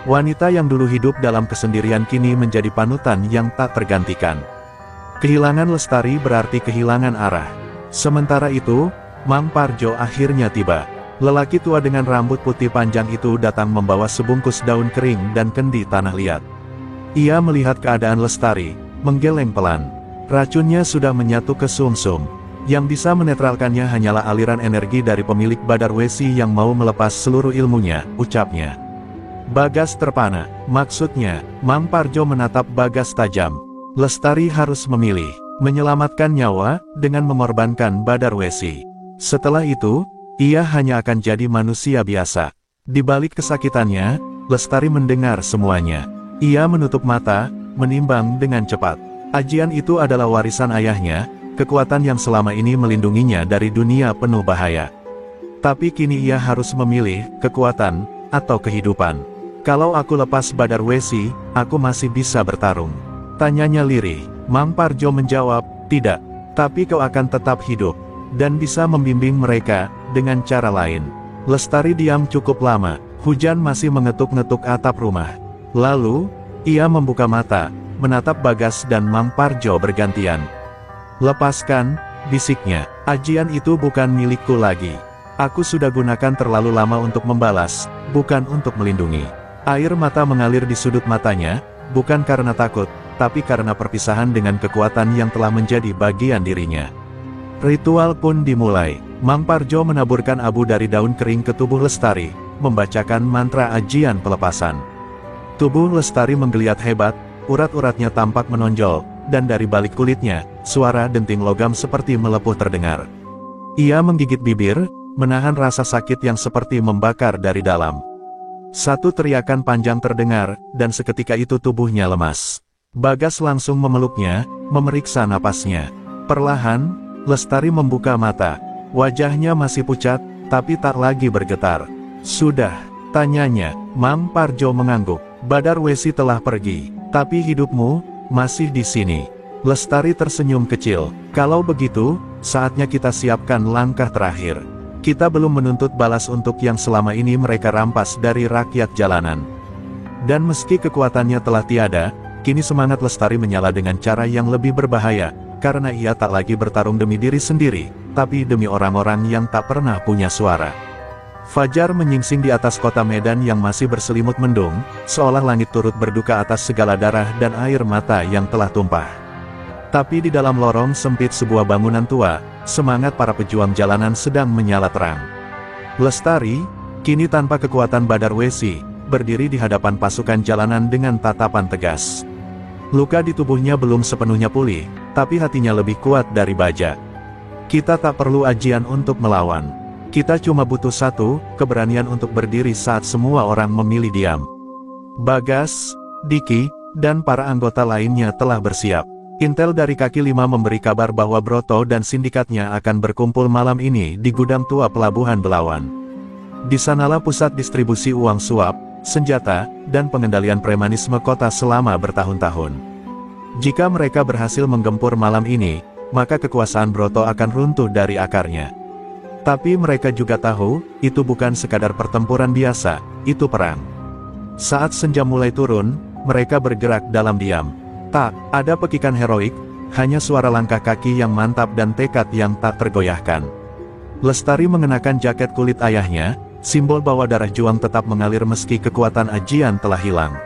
Wanita yang dulu hidup dalam kesendirian kini menjadi panutan yang tak tergantikan. Kehilangan Lestari berarti kehilangan arah. Sementara itu, Mang Parjo akhirnya tiba. Lelaki tua dengan rambut putih panjang itu datang membawa sebungkus daun kering dan kendi tanah liat. Ia melihat keadaan Lestari, menggeleng pelan. Racunnya sudah menyatu ke sumsum. Yang bisa menetralkannya hanyalah aliran energi dari pemilik Badar Wesi yang mau melepas seluruh ilmunya, ucapnya. Bagas terpana, maksudnya, Mang Parjo menatap Bagas tajam. Lestari harus memilih, menyelamatkan nyawa, dengan mengorbankan Badar Wesi. Setelah itu, ia hanya akan jadi manusia biasa. Di balik kesakitannya, Lestari mendengar semuanya. Ia menutup mata, menimbang dengan cepat. Ajian itu adalah warisan ayahnya, kekuatan yang selama ini melindunginya dari dunia penuh bahaya. Tapi kini ia harus memilih, kekuatan, atau kehidupan. Kalau aku lepas Badar Wesi, aku masih bisa bertarung. Tanyanya lirih. Mang Parjo menjawab, tidak. Tapi kau akan tetap hidup. Dan bisa membimbing mereka, dengan cara lain. Lestari diam cukup lama, hujan masih mengetuk-ngetuk atap rumah. Lalu, ia membuka mata, menatap Bagas dan Mang Parjo bergantian. Lepaskan, bisiknya, ajian itu bukan milikku lagi. Aku sudah gunakan terlalu lama untuk membalas, bukan untuk melindungi. Air mata mengalir di sudut matanya, bukan karena takut, tapi karena perpisahan dengan kekuatan yang telah menjadi bagian dirinya. Ritual pun dimulai. Mang Parjo menaburkan abu dari daun kering ke tubuh Lestari, membacakan mantra ajian pelepasan. Tubuh Lestari menggeliat hebat, urat-uratnya tampak menonjol, dan dari balik kulitnya, suara denting logam seperti melepuh terdengar. Ia menggigit bibir, menahan rasa sakit yang seperti membakar dari dalam. Satu teriakan panjang terdengar, dan seketika itu tubuhnya lemas. Bagas langsung memeluknya, memeriksa napasnya. Perlahan, Lestari membuka mata. Wajahnya masih pucat, tapi tak lagi bergetar. Sudah, tanyanya. Mang Parjo mengangguk. Badar Wesi telah pergi, tapi hidupmu masih di sini. Lestari tersenyum kecil. Kalau begitu, saatnya kita siapkan langkah terakhir. Kita belum menuntut balas untuk yang selama ini mereka rampas dari rakyat jalanan. Dan meski kekuatannya telah tiada, kini semangat Lestari menyala dengan cara yang lebih berbahaya, karena ia tak lagi bertarung demi diri sendiri, tapi demi orang-orang yang tak pernah punya suara. Fajar menyingsing di atas kota Medan yang masih berselimut mendung, seolah langit turut berduka atas segala darah dan air mata yang telah tumpah. Tapi di dalam lorong sempit sebuah bangunan tua, semangat para pejuang jalanan sedang menyala terang. Lestari, kini tanpa kekuatan Badar Wesi, berdiri di hadapan pasukan jalanan dengan tatapan tegas. Luka di tubuhnya belum sepenuhnya pulih, tapi hatinya lebih kuat dari baja. Kita tak perlu ajian untuk melawan. Kita cuma butuh satu, keberanian untuk berdiri saat semua orang memilih diam. Bagas, Diki, dan para anggota lainnya telah bersiap. Intel dari kaki lima memberi kabar bahwa Broto dan sindikatnya akan berkumpul malam ini di gudang tua Pelabuhan Belawan. Di sanalah pusat distribusi uang suap, senjata, dan pengendalian premanisme kota selama bertahun-tahun. Jika mereka berhasil menggempur malam ini, maka kekuasaan Broto akan runtuh dari akarnya. Tapi mereka juga tahu, itu bukan sekadar pertempuran biasa, itu perang. Saat senja mulai turun, mereka bergerak dalam diam. Tak ada pekikan heroik, hanya suara langkah kaki yang mantap dan tekad yang tak tergoyahkan. Lestari mengenakan jaket kulit ayahnya, simbol bahwa darah juang tetap mengalir meski kekuatan ajian telah hilang.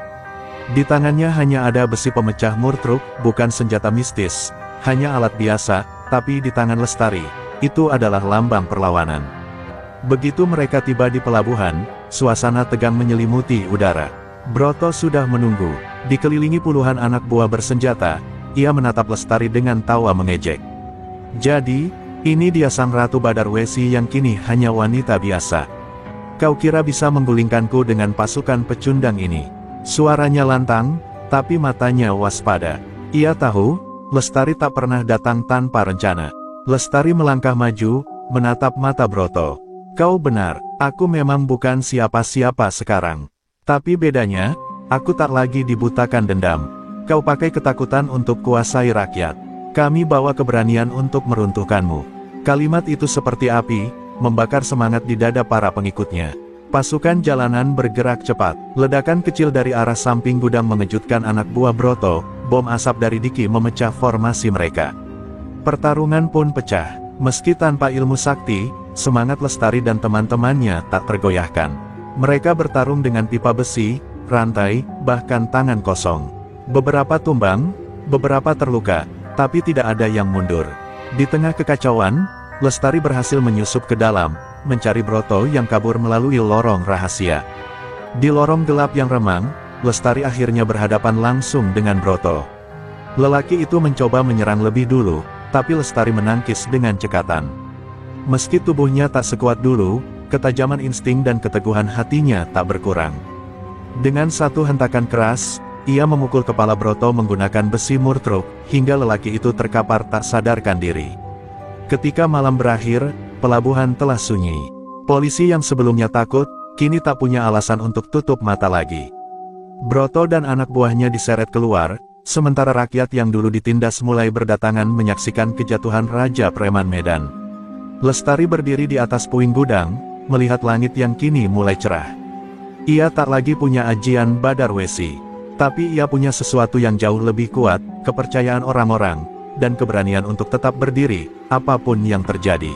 Di tangannya hanya ada besi pemecah murtruk, bukan senjata mistis, hanya alat biasa, tapi di tangan Lestari, itu adalah lambang perlawanan. Begitu mereka tiba di pelabuhan, suasana tegang menyelimuti udara. Broto sudah menunggu, dikelilingi puluhan anak buah bersenjata, ia menatap Lestari dengan tawa mengejek. Jadi, ini dia sang Ratu Badar Wesi yang kini hanya wanita biasa. Kau kira bisa menggulingkanku dengan pasukan pecundang ini? Suaranya lantang, tapi matanya waspada. Ia tahu, Lestari tak pernah datang tanpa rencana. Lestari melangkah maju, menatap mata Broto. Kau benar, aku memang bukan siapa-siapa sekarang. Tapi bedanya, aku tak lagi dibutakan dendam. Kau pakai ketakutan untuk kuasai rakyat. Kami bawa keberanian untuk meruntuhkanmu. Kalimat itu seperti api, membakar semangat di dada para pengikutnya. Pasukan jalanan bergerak cepat. Ledakan kecil dari arah samping gudang mengejutkan anak buah Broto, bom asap dari Diki memecah formasi mereka. Pertarungan pun pecah. Meski tanpa ilmu sakti, semangat Lestari dan teman-temannya tak tergoyahkan. Mereka bertarung dengan pipa besi, rantai, bahkan tangan kosong. Beberapa tumbang, beberapa terluka, tapi tidak ada yang mundur. Di tengah kekacauan, Lestari berhasil menyusup ke dalam, mencari Broto yang kabur melalui lorong rahasia. Di lorong gelap yang remang, Lestari akhirnya berhadapan langsung dengan Broto. Lelaki itu mencoba menyerang lebih dulu, tapi Lestari menangkis dengan cekatan. Meski tubuhnya tak sekuat dulu, ketajaman insting dan keteguhan hatinya tak berkurang. Dengan satu hentakan keras, ia memukul kepala Broto menggunakan besi murtruk, hingga lelaki itu terkapar tak sadarkan diri. Ketika malam berakhir, pelabuhan telah sunyi. Polisi yang sebelumnya takut, kini tak punya alasan untuk tutup mata lagi. Broto dan anak buahnya diseret keluar, sementara rakyat yang dulu ditindas mulai berdatangan menyaksikan kejatuhan Raja Preman Medan. Lestari berdiri di atas puing gudang, melihat langit yang kini mulai cerah. Ia tak lagi punya ajian Badar Wesi, tapi ia punya sesuatu yang jauh lebih kuat, kepercayaan orang-orang, dan keberanian untuk tetap berdiri, apapun yang terjadi.